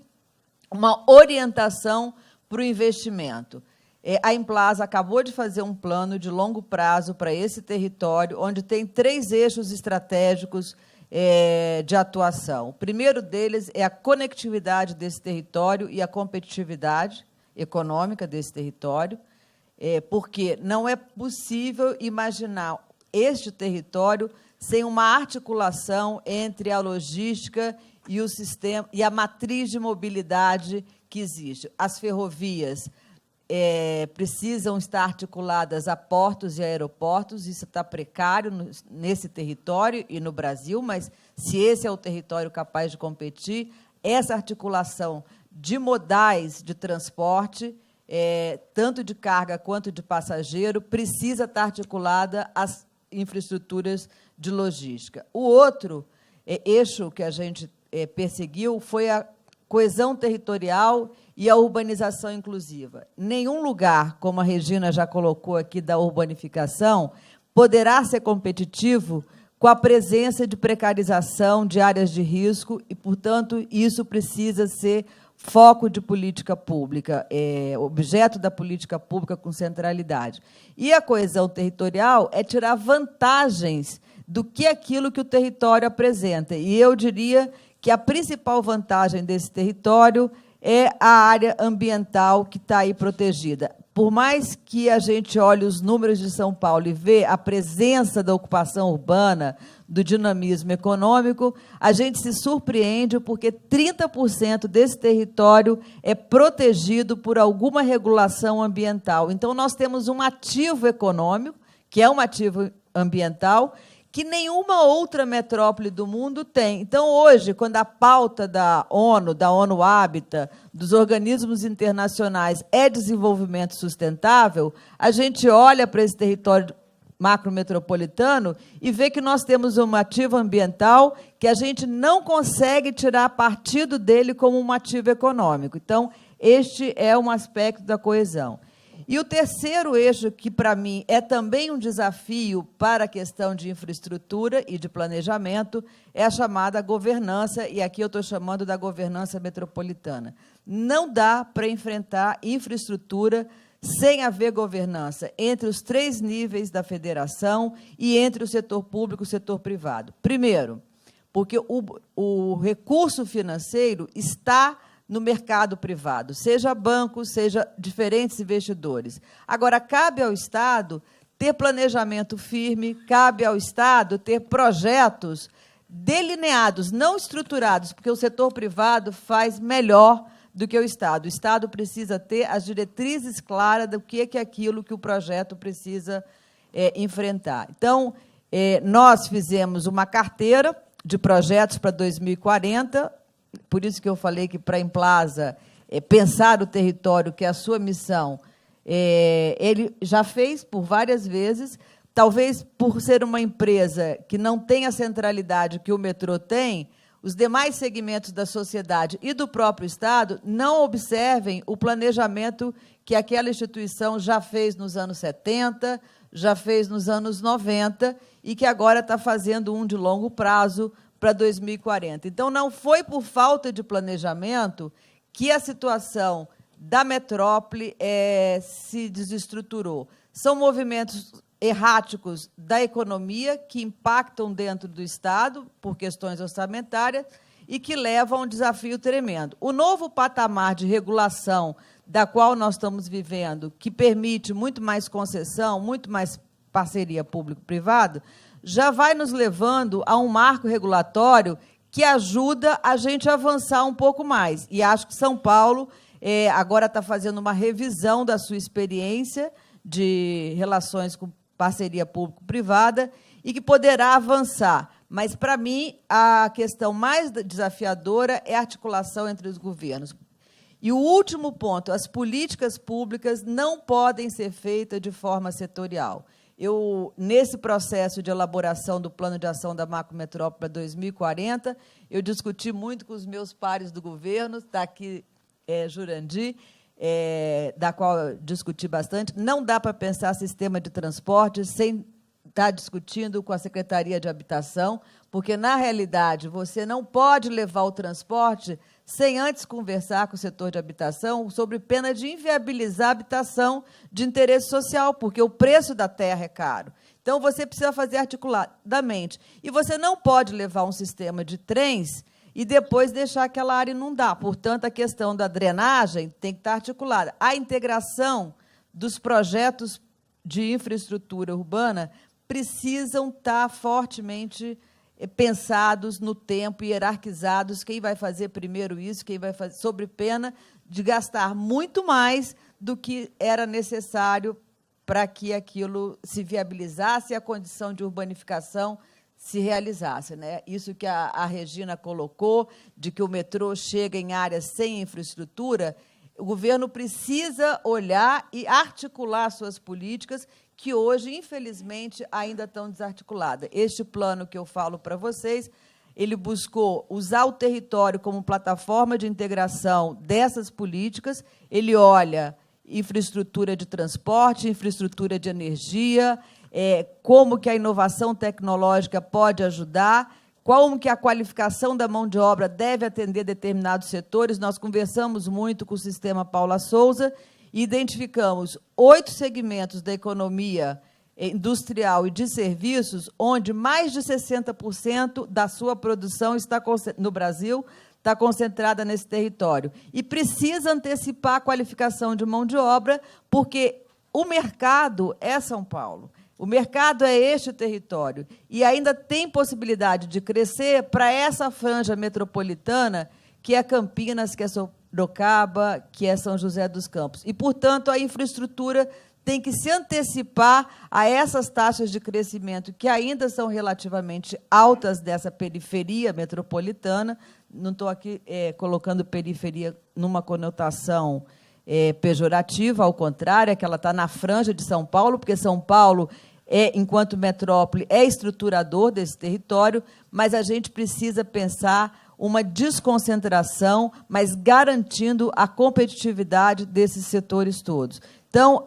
uma orientação para o investimento. A Implaza acabou de fazer um plano de longo prazo para esse território, onde tem 3 eixos estratégicos de atuação. O primeiro deles é a conectividade desse território e a competitividade econômica desse território. porque não é possível imaginar este território sem uma articulação entre a logística e o sistema e a matriz de mobilidade que existe. As ferrovias precisam estar articuladas a portos e aeroportos, isso está precário nesse território e no Brasil, mas se esse é o território capaz de competir, essa articulação de modais de transporte, tanto de carga quanto de passageiro, precisa estar articulada às infraestruturas de logística. O outro eixo que a gente perseguiu foi a coesão territorial e a urbanização inclusiva. Nenhum lugar, como a Regina já colocou aqui, da urbanificação, poderá ser competitivo com a presença de precarização de áreas de risco e, portanto, isso precisa ser foco de política pública, objeto da política pública com centralidade. E a coesão territorial é tirar vantagens do que aquilo que o território apresenta. E eu diria que a principal vantagem desse território é a área ambiental que está aí protegida. Por mais que a gente olhe os números de São Paulo e vê a presença da ocupação urbana, do dinamismo econômico, a gente se surpreende porque 30% desse território é protegido por alguma regulação ambiental. Então, nós temos um ativo econômico, que é um ativo ambiental, que nenhuma outra metrópole do mundo tem. Então, hoje, quando a pauta da ONU Habitat, dos organismos internacionais é desenvolvimento sustentável, a gente olha para esse território macrometropolitano e vê que nós temos um ativo ambiental que a gente não consegue tirar partido dele como um ativo econômico. Então, este é um aspecto da coesão. E o terceiro eixo, que, para mim, é também um desafio para a questão de infraestrutura e de planejamento, é a chamada governança, e aqui eu estou chamando da governança metropolitana. Não dá para enfrentar infraestrutura sem haver governança entre os 3 níveis da federação e entre o setor público e o setor privado. Primeiro, porque o recurso financeiro está no mercado privado, seja bancos, seja diferentes investidores. Agora, cabe ao Estado ter planejamento firme, cabe ao Estado ter projetos delineados, não estruturados, porque o setor privado faz melhor do que o Estado. O Estado precisa ter as diretrizes claras do que é aquilo que o projeto precisa enfrentar. Então, nós fizemos uma carteira de projetos para 2040, por isso que eu falei que, para a Implaza, pensar o território, que é a sua missão, ele já fez por várias vezes, talvez por ser uma empresa que não tem a centralidade que o metrô tem, os demais segmentos da sociedade e do próprio Estado não observem o planejamento que aquela instituição já fez nos anos 70, já fez nos anos 90 e que agora está fazendo um de longo prazo para 2040. Então, não foi por falta de planejamento que a situação da metrópole se desestruturou. São movimentos erráticos da economia que impactam dentro do Estado por questões orçamentárias e que levam a um desafio tremendo. O novo patamar de regulação da qual nós estamos vivendo, que permite muito mais concessão, muito mais parceria público-privado, já vai nos levando a um marco regulatório que ajuda a gente a avançar um pouco mais. E acho que São Paulo agora está fazendo uma revisão da sua experiência de relações com parceria público-privada e que poderá avançar. Mas, para mim, a questão mais desafiadora é a articulação entre os governos. E o último ponto, as políticas públicas não podem ser feitas de forma setorial. Nesse processo de elaboração do Plano de Ação da Macrometrópole para 2040, eu discuti muito com os meus pares do governo, está aqui Jurandir, da qual eu discuti bastante. Não dá para pensar sistema de transporte sem estar discutindo com a Secretaria de Habitação, porque, na realidade, você não pode levar o transporte sem antes conversar com o setor de habitação sobre pena de inviabilizar a habitação de interesse social, porque o preço da terra é caro. Então, você precisa fazer articuladamente. E você não pode levar um sistema de trens e depois deixar aquela área inundar. Portanto, a questão da drenagem tem que estar articulada. A integração dos projetos de infraestrutura urbana precisam estar fortemente pensados no tempo, hierarquizados, quem vai fazer primeiro isso, quem vai fazer, sob pena de gastar muito mais do que era necessário para que aquilo se viabilizasse e a condição de urbanificação se realizasse, né? Isso que a Regina colocou, de que o metrô chega em áreas sem infraestrutura, o governo precisa olhar e articular suas políticas, que hoje, infelizmente, ainda estão desarticuladas. Este plano que eu falo para vocês, ele buscou usar o território como plataforma de integração dessas políticas, ele olha infraestrutura de transporte, infraestrutura de energia, como que a inovação tecnológica pode ajudar, como que a qualificação da mão de obra deve atender determinados setores. Nós conversamos muito com o Sistema Paula Souza e identificamos 8 segmentos da economia industrial e de serviços, onde mais de 60% da sua produção está no Brasil está concentrada nesse território. E precisa antecipar a qualificação de mão de obra, porque o mercado é São Paulo. O mercado é este território. E ainda tem possibilidade de crescer para essa franja metropolitana, que é Campinas, que é Sorocaba, que é São José dos Campos. E, portanto, a infraestrutura tem que se antecipar a essas taxas de crescimento que ainda são relativamente altas dessa periferia metropolitana. Não estou aqui colocando periferia numa conotação pejorativa, ao contrário, é que ela está na franja de São Paulo, porque São Paulo, enquanto metrópole, é estruturador desse território, mas a gente precisa pensar uma desconcentração, mas garantindo a competitividade desses setores todos. Então,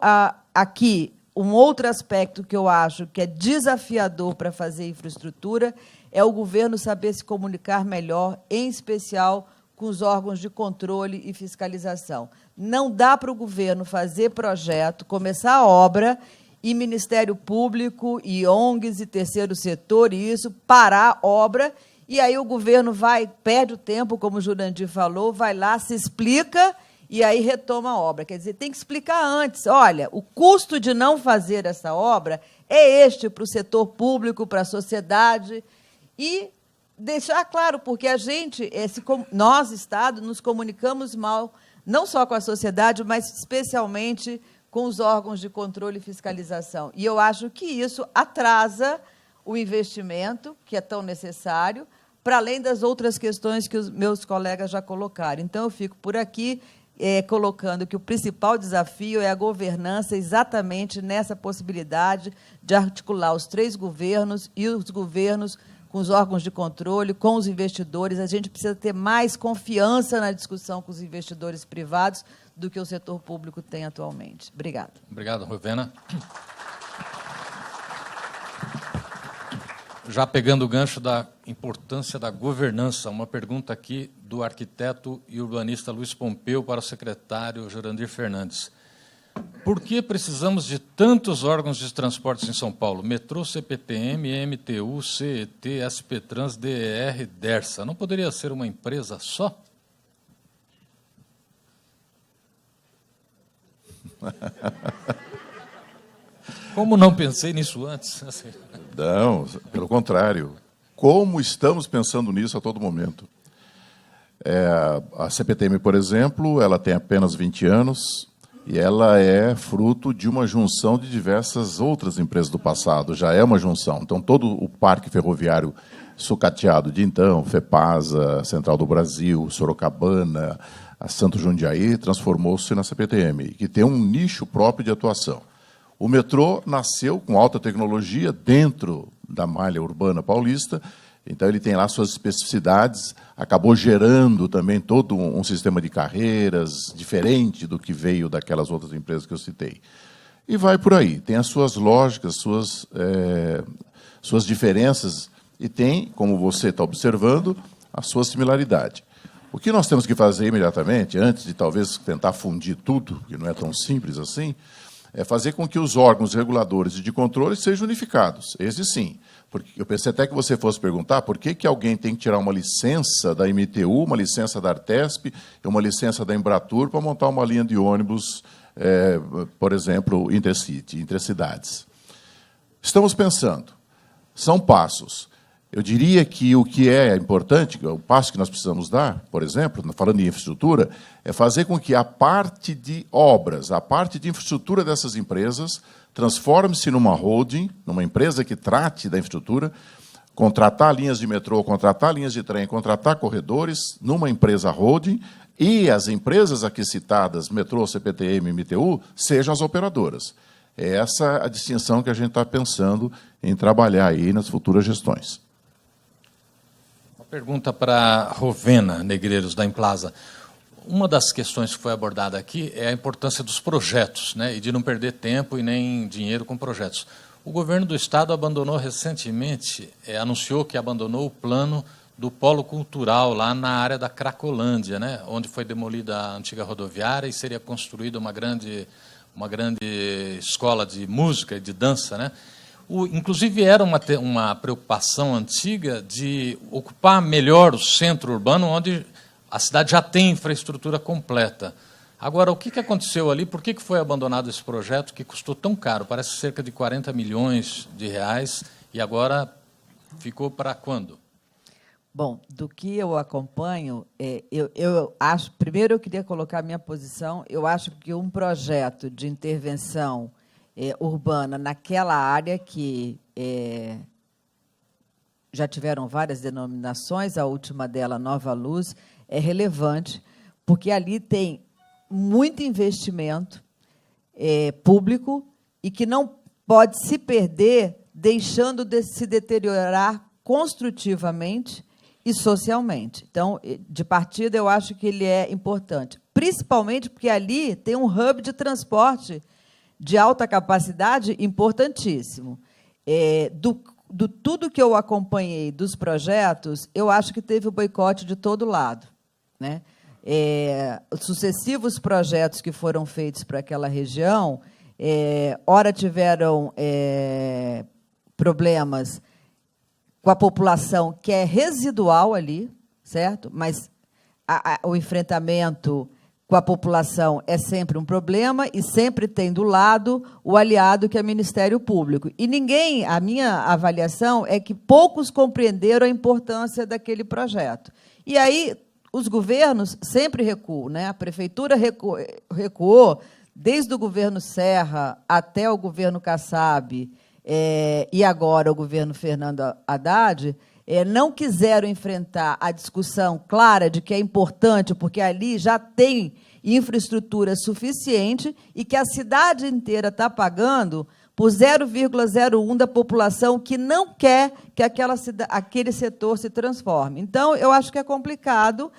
aqui, um outro aspecto que eu acho que é desafiador para fazer infraestrutura é o governo saber se comunicar melhor, em especial com os órgãos de controle e fiscalização. Não dá para o governo fazer projeto, começar a obra, e Ministério Público, e ONGs, e terceiro setor, e isso, parar a obra, e aí o governo perde o tempo, como o Jurandir falou, vai lá, se explica, e aí retoma a obra. Quer dizer, tem que explicar antes. Olha, o custo de não fazer essa obra é este para o setor público, para a sociedade, e deixar claro, porque a gente, nós, Estado, nos comunicamos mal, não só com a sociedade, mas especialmente com os órgãos de controle e fiscalização. E eu acho que isso atrasa o investimento, que é tão necessário, para além das outras questões que os meus colegas já colocaram. Então, eu fico por aqui colocando que o principal desafio é a governança, exatamente nessa possibilidade de articular os 3 governos e os governos com os órgãos de controle, com os investidores. A gente precisa ter mais confiança na discussão com os investidores privados do que o setor público tem atualmente. Obrigada. Obrigado, Rovena. Já pegando o gancho da importância da governança, uma pergunta aqui do arquiteto e urbanista Luiz Pompeu para o secretário Jurandir Fernandes. Por que precisamos de tantos órgãos de transportes em São Paulo? Metrô, CPTM, MTU, CET, SPTrans, DER, DERSA. Não poderia ser uma empresa só? Como não pensei nisso antes? Não, pelo contrário. Como estamos pensando nisso a todo momento? A CPTM, por exemplo, ela tem apenas 20 anos e ela é fruto de uma junção de diversas outras empresas do passado. Já é uma junção. Então, todo o parque ferroviário sucateado de então, FEPASA, Central do Brasil, Sorocabana, a Santo Jundiaí, transformou-se na CPTM, que tem um nicho próprio de atuação. O metrô nasceu com alta tecnologia dentro da malha urbana paulista, então ele tem lá suas especificidades, acabou gerando também todo um sistema de carreiras diferente do que veio daquelas outras empresas que eu citei. E vai por aí, tem as suas lógicas, suas diferenças, e tem, como você está observando, a sua similaridade. O que nós temos que fazer imediatamente, antes de talvez tentar fundir tudo, que não é tão simples assim, é fazer com que os órgãos reguladores e de controle sejam unificados. Esse sim. Porque eu pensei até que você fosse perguntar por que alguém tem que tirar uma licença da MTU, uma licença da Artesp e uma licença da Embratur para montar uma linha de ônibus por exemplo, intercity, intercidades. Estamos pensando, são passos. Eu diria que o que é importante, o passo que nós precisamos dar, por exemplo, falando em infraestrutura, é fazer com que a parte de obras, a parte de infraestrutura dessas empresas, transforme-se numa holding, numa empresa que trate da infraestrutura, contratar linhas de metrô, contratar linhas de trem, contratar corredores, numa empresa holding, e as empresas aqui citadas, metrô, CPTM, MTU, sejam as operadoras. É essa a distinção que a gente está pensando em trabalhar aí nas futuras gestões. Pergunta para Rovena Negreiros, da Implaza. Uma das questões que foi abordada aqui é a importância dos projetos, né, e de não perder tempo e nem dinheiro com projetos. O governo do Estado abandonou recentemente, anunciou que abandonou o plano do polo cultural lá na área da Cracolândia, né, onde foi demolida a antiga rodoviária e seria construída uma grande escola de música e de dança, né? Inclusive, era uma preocupação antiga de ocupar melhor o centro urbano, onde a cidade já tem infraestrutura completa. Agora, o que aconteceu ali? Por que foi abandonado esse projeto que custou tão caro? Parece cerca de 40 milhões de reais, e agora ficou para quando? Bom, do que eu acompanho, eu acho... Primeiro, eu queria colocar a minha posição. Eu acho que um projeto de intervenção urbana naquela área que já tiveram várias denominações, a última dela, Nova Luz, é relevante, porque ali tem muito investimento público e que não pode se perder, deixando de se deteriorar construtivamente e socialmente. Então, de partida, eu acho que ele é importante, principalmente porque ali tem um hub de transporte de alta capacidade importantíssimo. Do tudo que eu acompanhei dos projetos, eu acho que teve o boicote de todo lado, né? Os sucessivos projetos que foram feitos para aquela região, ora tiveram problemas com a população que é residual ali, certo? Mas o enfrentamento com a população é sempre um problema e sempre tem do lado o aliado que é o Ministério Público. E ninguém, a minha avaliação é que poucos compreenderam a importância daquele projeto. E aí os governos sempre recuam, né? A prefeitura recuou desde o governo Serra até o governo Kassab, e agora o governo Fernando Haddad, não quiseram enfrentar a discussão clara de que é importante, porque ali já tem infraestrutura suficiente e que a cidade inteira está pagando por 0,01 da população que não quer que aquele setor se transforme. Então, eu acho que é complicado.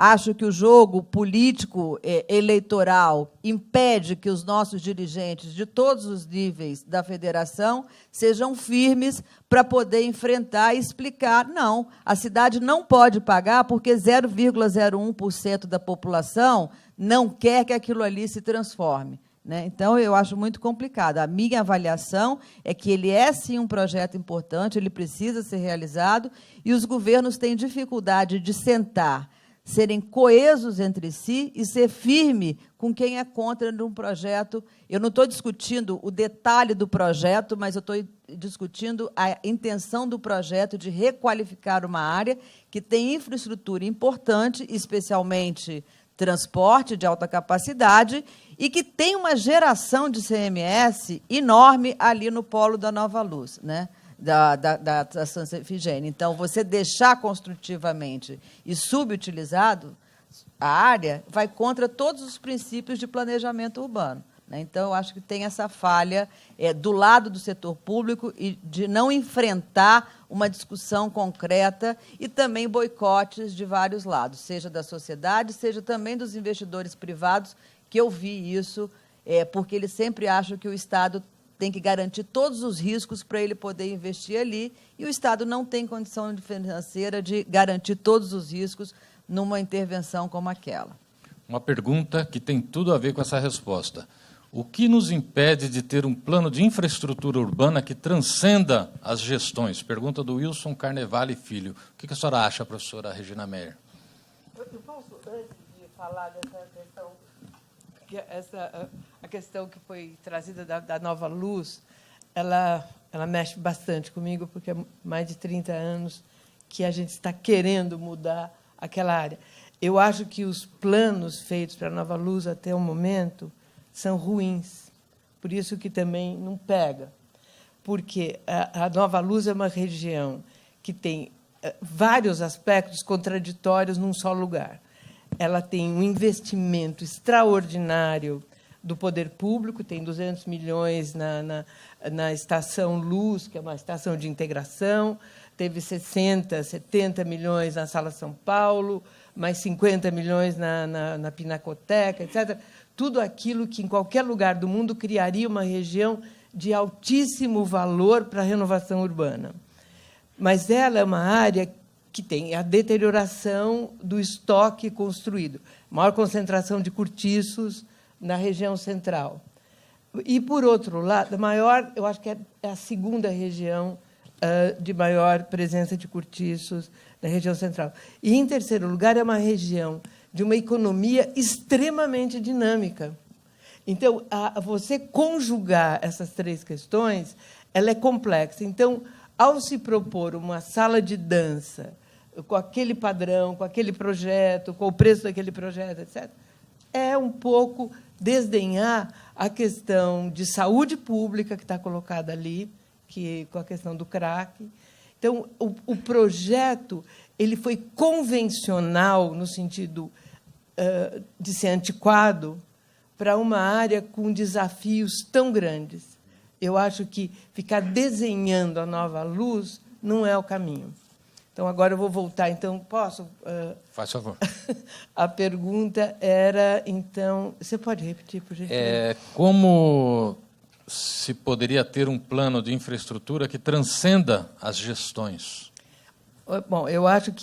Acho que o jogo político eleitoral impede que os nossos dirigentes de todos os níveis da federação sejam firmes para poder enfrentar e explicar. Não, a cidade não pode pagar porque 0,01% da população não quer que aquilo ali se transforme, né? Então, eu acho muito complicado. A minha avaliação é que ele é, sim, um projeto importante, ele precisa ser realizado, e os governos têm dificuldade de sentar, serem coesos entre si e ser firme com quem é contra um projeto. Eu não estou discutindo o detalhe do projeto, mas eu estou discutindo a intenção do projeto de requalificar uma área que tem infraestrutura importante, especialmente transporte de alta capacidade, e que tem uma geração de CMS enorme ali no polo da Nova Luz, né? Da Santa Efigênia. Então, você deixar construtivamente e subutilizado a área vai contra todos os princípios de planejamento urbano, né? Então, eu acho que tem essa falha do lado do setor público e de não enfrentar uma discussão concreta e também boicotes de vários lados, seja da sociedade, seja também dos investidores privados, que eu vi isso, porque eles sempre acham que o Estado tem que garantir todos os riscos para ele poder investir ali, e o Estado não tem condição financeira de garantir todos os riscos numa intervenção como aquela. Uma pergunta que tem tudo a ver com essa resposta. O que nos impede de ter um plano de infraestrutura urbana que transcenda as gestões? Pergunta do Wilson Carnevale Filho. O que a senhora acha, professora Regina Meyer? Eu posso, antes de falar dessa questão, que a questão que foi trazida da nova luz, ela mexe bastante comigo, porque há mais de 30 anos que a gente está querendo mudar aquela área. Eu acho que os planos feitos para a nova luz até o momento são ruins. Por isso que também não pega. Porque a nova luz é uma região que tem vários aspectos contraditórios num só lugar. Ela tem um investimento extraordinário do poder público, tem 200 milhões na Estação Luz, que é uma estação de integração, teve 60, 70 milhões na Sala São Paulo, mais 50 milhões na Pinacoteca, etc. Tudo aquilo que, em qualquer lugar do mundo, criaria uma região de altíssimo valor para a renovação urbana. Mas ela é uma área que tem a deterioração do estoque construído, maior concentração de cortiços na região central. E, por outro lado, eu acho que é a segunda região de maior presença de cortiços na região central. E, em terceiro lugar, é uma região de uma economia extremamente dinâmica. Então, você conjugar essas três questões, ela é complexa. Então, ao se propor uma sala de dança com aquele padrão, com aquele projeto, com o preço daquele projeto, etc., é um pouco desdenhar a questão de saúde pública que está colocada ali, com a questão do crack. Então, o projeto ele foi convencional, no sentido de ser antiquado, para uma área com desafios tão grandes. Eu acho que ficar desenhando a nova luz não é o caminho. Então, agora eu vou voltar. Então, posso? Faz favor. A pergunta era, então... Você pode repetir, por gentileza? Como se poderia ter um plano de infraestrutura que transcenda as gestões? Bom, eu acho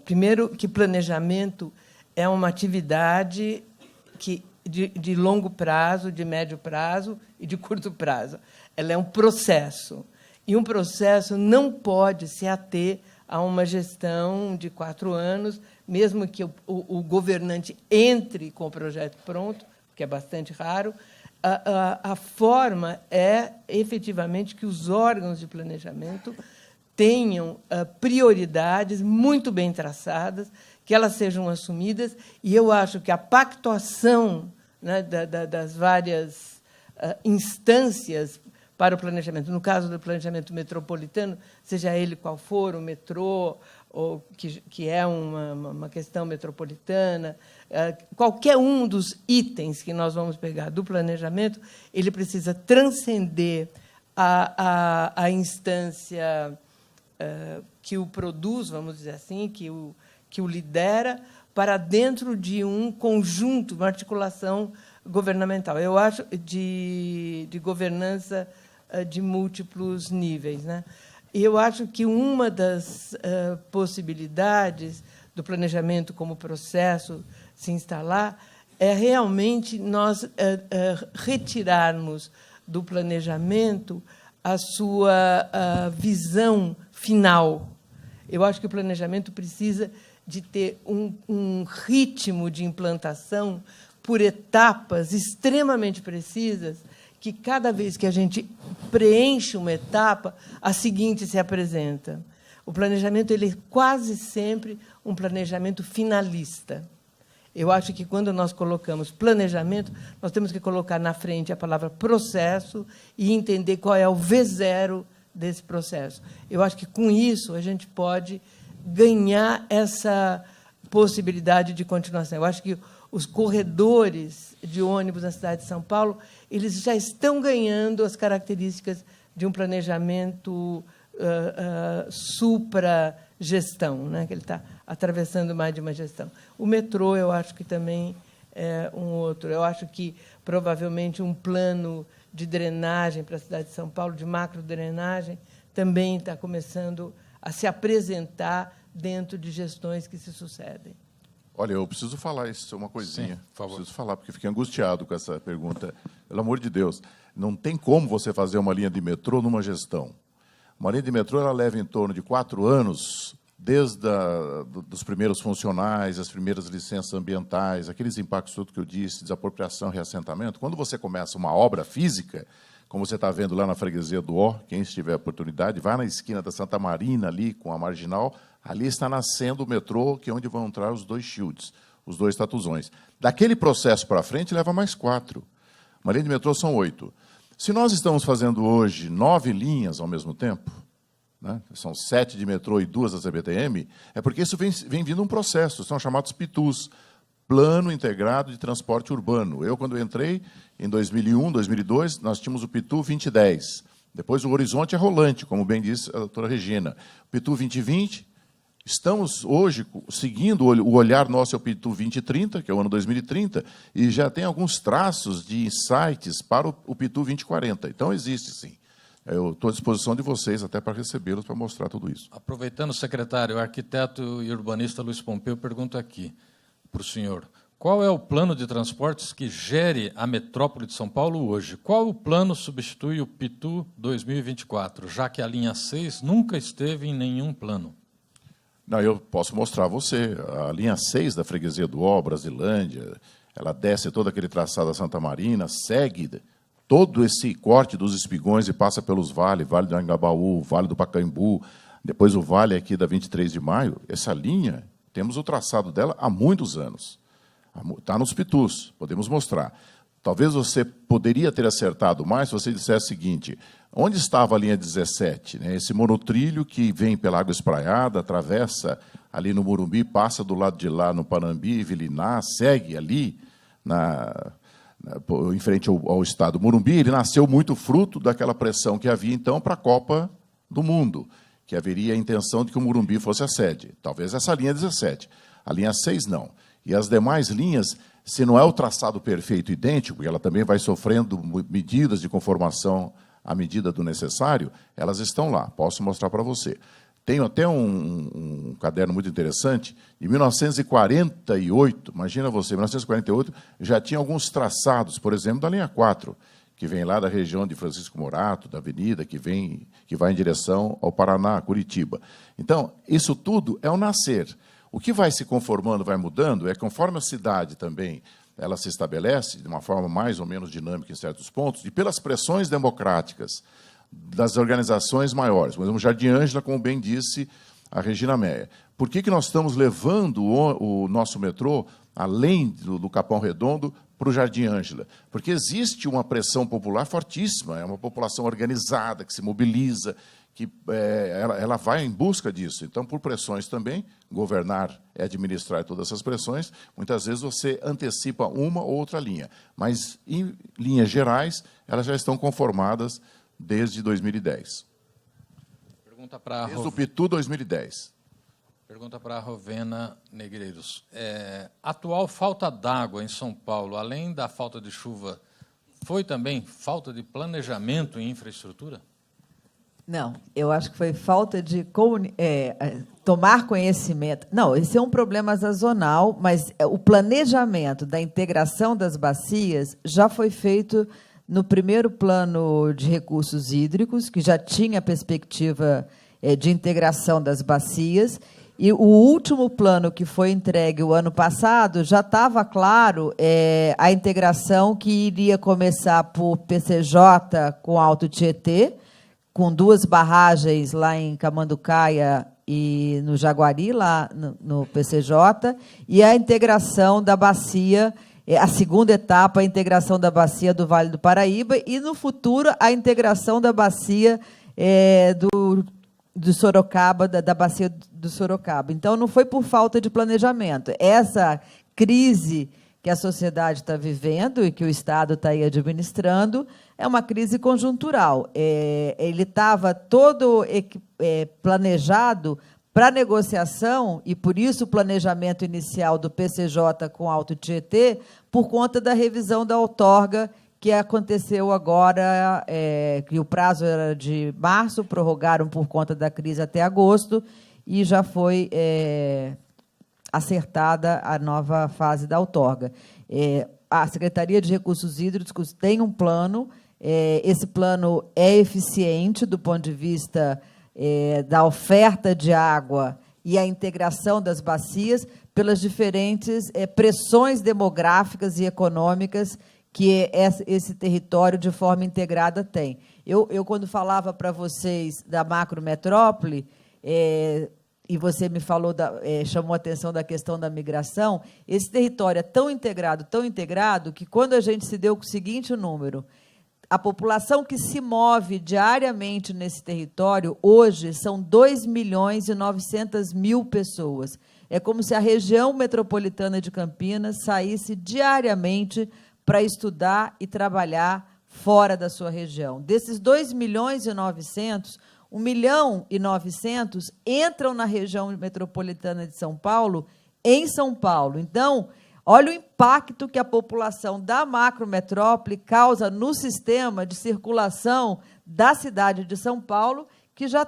primeiro, que planejamento é uma atividade de longo prazo, de médio prazo e de curto prazo. Ela é um processo. E um processo não pode se ater a uma gestão de 4 anos, mesmo que o governante entre com o projeto pronto, que é bastante raro. A forma é, efetivamente, que os órgãos de planejamento tenham prioridades muito bem traçadas, que elas sejam assumidas, e eu acho que a pactuação, né, das várias instâncias para o planejamento, no caso do planejamento metropolitano, seja ele qual for, o metrô, ou que é uma questão metropolitana, qualquer um dos itens que nós vamos pegar do planejamento, ele precisa transcender a instância que o produz, vamos dizer assim, que o lidera, para dentro de um conjunto, uma articulação governamental. Eu acho de governança de múltiplos níveis, né? E eu acho que uma das possibilidades do planejamento como processo se instalar é realmente nós retirarmos do planejamento a sua visão final. Eu acho que o planejamento precisa de ter um ritmo de implantação por etapas extremamente precisas, que cada vez que a gente preenche uma etapa, a seguinte se apresenta. O planejamento ele é quase sempre um planejamento finalista. Eu acho que, quando nós colocamos planejamento, nós temos que colocar na frente a palavra processo e entender qual é o V0 desse processo. Eu acho que, com isso, a gente pode ganhar essa possibilidade de continuação. Eu acho que os corredores de ônibus na cidade de São Paulo, eles já estão ganhando as características de um planejamento supra-gestão, né? Que ele está atravessando mais de uma gestão. O metrô, eu acho que também é um outro. Eu acho que, provavelmente, um plano de drenagem para a cidade de São Paulo, de macro-drenagem, também está começando a se apresentar dentro de gestões que se sucedem. Olha, eu preciso falar isso, uma coisinha. Sim, por favor. Preciso falar, porque fiquei angustiado com essa pergunta. Pelo amor de Deus, não tem como você fazer uma linha de metrô numa gestão. Uma linha de metrô ela leva em torno de 4 anos desde dos primeiros funcionais, as primeiras licenças ambientais, aqueles impactos tudo que eu disse, desapropriação, reassentamento. Quando você começa uma obra física, como você está vendo lá na freguesia do Ó, quem tiver oportunidade, vá na esquina da Santa Marina, ali com a Marginal, ali está nascendo o metrô, que é onde vão entrar os 2 shields, os 2 tatuzões. Daquele processo para frente, leva mais 4. Uma linha de metrô são 8. Se nós estamos fazendo hoje 9 linhas ao mesmo tempo, né, são 7 de metrô e 2 da CPTM, é porque isso vem vindo um processo, são chamados PITUs, Plano Integrado de Transporte Urbano. Eu, quando entrei, em 2001, 2002, nós tínhamos o PITU 2010. Depois o horizonte é rolante, como bem disse a doutora Regina. O PITU 2020, estamos hoje seguindo o olhar nosso ao PITU 2030, que é o ano 2030, e já tem alguns traços de insights para o PITU 2040. Então, existe, sim. Eu estou à disposição de vocês até para recebê-los, para mostrar tudo isso. Aproveitando, secretário, o arquiteto e urbanista Luiz Pompeu pergunta aqui para o senhor: qual é o plano de transportes que gere a metrópole de São Paulo hoje? Qual o plano substitui o PITU 2024, já que a linha 6 nunca esteve em nenhum plano? Não, eu posso mostrar a você. A linha 6 da freguesia do Ó, Brasilândia, ela desce todo aquele traçado da Santa Marina, segue todo esse corte dos espigões e passa pelos vales, Vale do Anhangabaú, Vale do Pacaembu, depois o vale aqui da 23 de maio. Essa linha, temos o traçado dela há muitos anos. Está nos PITUs, podemos mostrar. Talvez você poderia ter acertado mais se você dissesse o seguinte: onde estava a linha 17? Né? Esse monotrilho que vem pela Água Espraiada, atravessa ali no Morumbi, passa do lado de lá no Panambi, Viliná, segue ali em frente ao estado Morumbi. Ele nasceu muito fruto daquela pressão que havia, então, para a Copa do Mundo, que haveria a intenção de que o Morumbi fosse a sede. Talvez essa linha 17. A linha 6, não. E as demais linhas, se não é o traçado perfeito idêntico, e ela também vai sofrendo medidas de conformação à medida do necessário, elas estão lá. Posso mostrar para você. Tenho até um caderno muito interessante, de 1948, imagina você, 1948, já tinha alguns traçados, por exemplo, da linha 4, que vem lá da região de Francisco Morato, da avenida, que vai em direção ao Paraná, Curitiba. Então, isso tudo é o nascer. O que vai se conformando, vai mudando, é conforme a cidade também ela se estabelece, de uma forma mais ou menos dinâmica em certos pontos, e pelas pressões democráticas das organizações maiores. Por exemplo, Jardim Ângela, como bem disse a Regina Meia. Por que nós estamos levando o nosso metrô, além do Capão Redondo, para o Jardim Ângela? Porque existe uma pressão popular fortíssima, é uma população organizada, que se mobiliza, que ela vai em busca disso. Então, por pressões também, governar é administrar todas essas pressões, muitas vezes você antecipa uma ou outra linha. Mas, em linhas gerais, elas já estão conformadas desde 2010. Desde o PITU 2010. Pergunta para a Rovena Negreiros. Atual falta d'água em São Paulo, além da falta de chuva, foi também falta de planejamento em infraestrutura? Não, eu acho que foi falta de tomar conhecimento. Não, esse é um problema sazonal, mas o planejamento da integração das bacias já foi feito no primeiro plano de recursos hídricos, que já tinha perspectiva de integração das bacias, e o último plano que foi entregue o ano passado já estava claro a integração que iria começar por PCJ com Alto Tietê, com 2 barragens lá em Camanducaia e no Jaguari, lá no PCJ, e a integração da bacia, a segunda etapa, a integração da bacia do Vale do Paraíba, e, no futuro, a integração da bacia do Sorocaba, da bacia do Sorocaba. Então, não foi por falta de planejamento. Essa crise que a sociedade está vivendo e que o Estado está aí administrando é uma crise conjuntural. Ele estava todo planejado para negociação, e, por isso, o planejamento inicial do PCJ com Alto Tietê, por conta da revisão da outorga que aconteceu agora, que o prazo era de março, prorrogaram por conta da crise até agosto, e já foi acertada a nova fase da outorga. A Secretaria de Recursos Hídricos tem um plano, esse plano é eficiente do ponto de vista da oferta de água e a integração das bacias pelas diferentes pressões demográficas e econômicas que esse território, de forma integrada, tem. Eu quando falava para vocês da macrometrópole, e você me falou, chamou a atenção da questão da migração, esse território é tão integrado, que quando a gente se deu com o seguinte número, a população que se move diariamente nesse território, hoje, são 2.900.000 pessoas. É como se a região metropolitana de Campinas saísse diariamente para estudar e trabalhar fora da sua região. Desses 2.900.000, 1.900.000 entram na região metropolitana de São Paulo, em São Paulo. Então, olha o impacto que a população da macrometrópole causa no sistema de circulação da cidade de São Paulo, que já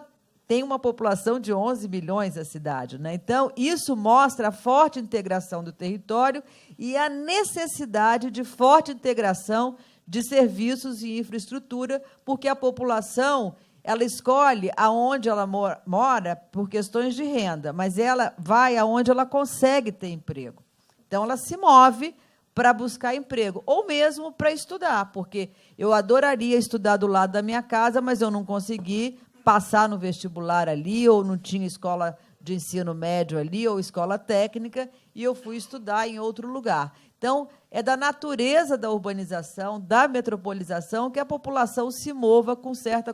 tem uma população de 11 milhões a cidade, né? Então, isso mostra a forte integração do território e a necessidade de forte integração de serviços e infraestrutura, porque a população, ela escolhe aonde ela mora por questões de renda, mas ela vai aonde ela consegue ter emprego. Então, ela se move para buscar emprego, ou mesmo para estudar, porque eu adoraria estudar do lado da minha casa, mas eu não consegui passar no vestibular ali, ou não tinha escola de ensino médio ali, ou escola técnica, e eu fui estudar em outro lugar. Então, é da natureza da urbanização, da metropolização, que a população se mova com certa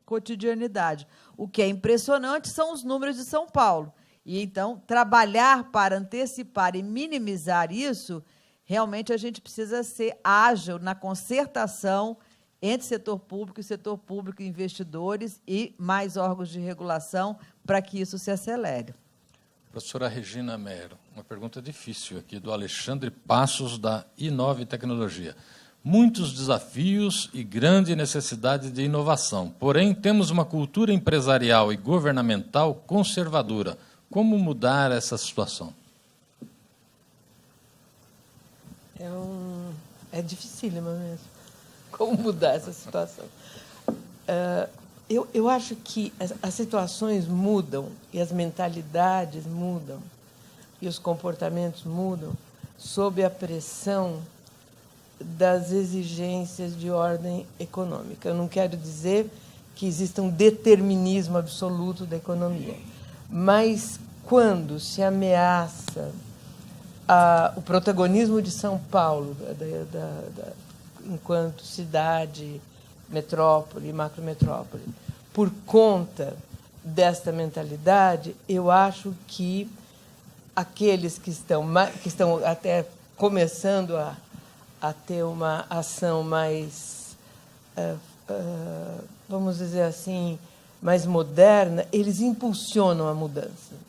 cotidianidade. O que é impressionante são os números de São Paulo. E, então, trabalhar para antecipar e minimizar isso, realmente a gente precisa ser ágil na concertação entre setor público e investidores e mais órgãos de regulação para que isso se acelere. Professora Regina Mero, uma pergunta difícil aqui do Alexandre Passos, da Inove Tecnologia. Muitos desafios e grande necessidade de inovação, porém, temos uma cultura empresarial e governamental conservadora. Como mudar essa situação? É dificílimo mesmo. Como mudar essa situação? Eu acho que as situações mudam e as mentalidades mudam e os comportamentos mudam sob a pressão das exigências de ordem econômica. Eu não quero dizer que exista um determinismo absoluto da economia, mas quando se ameaça o protagonismo de São Paulo, enquanto cidade, metrópole, macrometrópole, por conta desta mentalidade, eu acho que aqueles que estão até começando a ter uma ação mais, vamos dizer assim, mais moderna, eles impulsionam a mudança.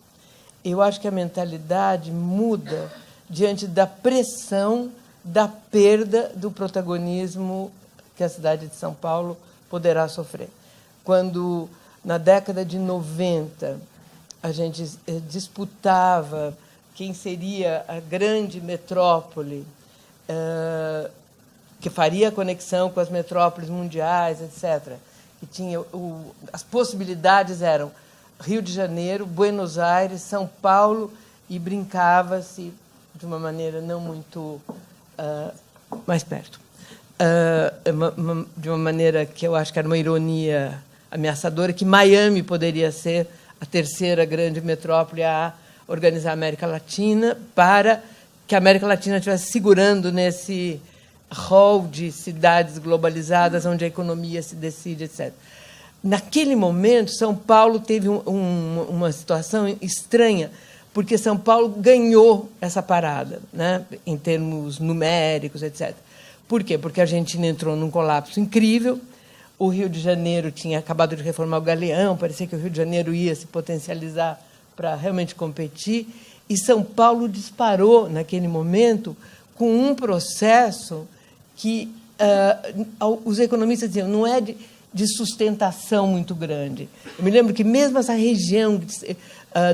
Eu acho que a mentalidade muda diante da pressão da perda do protagonismo que a cidade de São Paulo poderá sofrer. Quando, na década de 90, a gente disputava quem seria a grande metrópole que faria a conexão com as metrópoles mundiais, etc., e tinha as possibilidades eram Rio de Janeiro, Buenos Aires, São Paulo, e brincava-se de uma maneira não muito mais perto, de uma maneira que eu acho que era uma ironia ameaçadora, que Miami poderia ser a terceira grande metrópole a organizar a América Latina, para que a América Latina estivesse segurando nesse hall de cidades globalizadas, onde a economia se decide, etc. Naquele momento, São Paulo teve uma situação estranha, porque São Paulo ganhou essa parada, né, em termos numéricos, etc. Por quê? Porque a Argentina entrou num colapso incrível, o Rio de Janeiro tinha acabado de reformar o Galeão, parecia que o Rio de Janeiro ia se potencializar para realmente competir, e São Paulo disparou, naquele momento, com um processo que os economistas diziam não é de sustentação muito grande. Eu me lembro que mesmo essa região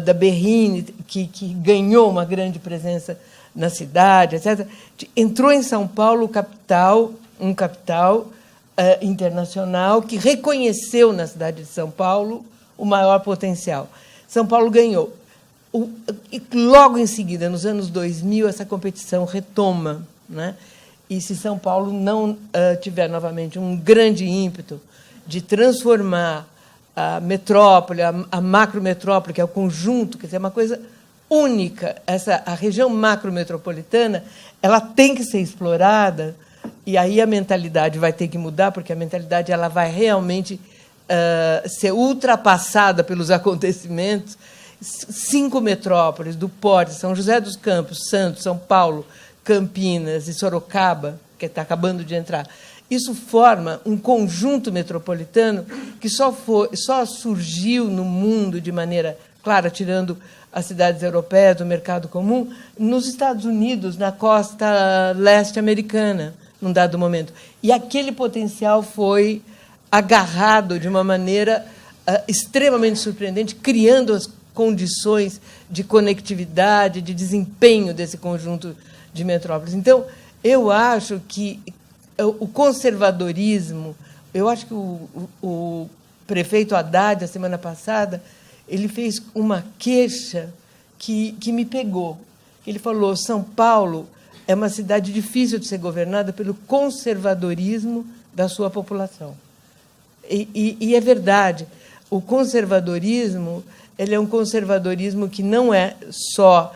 da Berrini, que ganhou uma grande presença na cidade, etc., entrou em São Paulo um capital internacional que reconheceu na cidade de São Paulo o maior potencial. São Paulo ganhou. E logo em seguida, nos anos 2000, essa competição retoma, né? E se São Paulo não tiver novamente um grande ímpeto de transformar a metrópole, a macrometrópole, que é o conjunto, quer dizer, é uma coisa única, a região macrometropolitana, ela tem que ser explorada, e aí a mentalidade vai ter que mudar, porque a mentalidade ela vai realmente ser ultrapassada pelos acontecimentos. 5 metrópoles do porte, São José dos Campos, Santos, São Paulo, Campinas e Sorocaba, que está acabando de entrar, isso forma um conjunto metropolitano que só surgiu no mundo de maneira clara, tirando as cidades europeias do mercado comum, nos Estados Unidos, na costa leste americana, num dado momento. E aquele potencial foi agarrado de uma maneira extremamente surpreendente, criando as condições de conectividade, de desempenho desse conjunto de metrópoles. Então, eu acho que o conservadorismo, eu acho que o prefeito Haddad, a semana passada, ele fez uma queixa que me pegou. Ele falou: São Paulo é uma cidade difícil de ser governada pelo conservadorismo da sua população. E é verdade. O conservadorismo, ele é um conservadorismo que não é só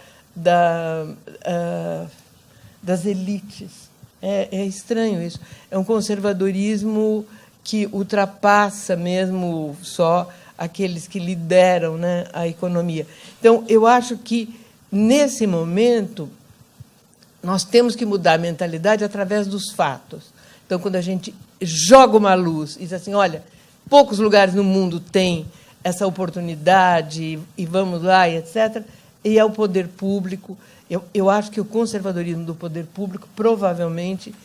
das elites. É estranho isso. É um conservadorismo que ultrapassa mesmo só aqueles que lideram, né, a economia. Então, eu acho que, nesse momento, nós temos que mudar a mentalidade através dos fatos. Então, quando a gente joga uma luz e diz assim, olha, poucos lugares no mundo têm essa oportunidade, e vamos lá, e etc., e é o poder público. Eu acho que o conservadorismo do poder público provavelmente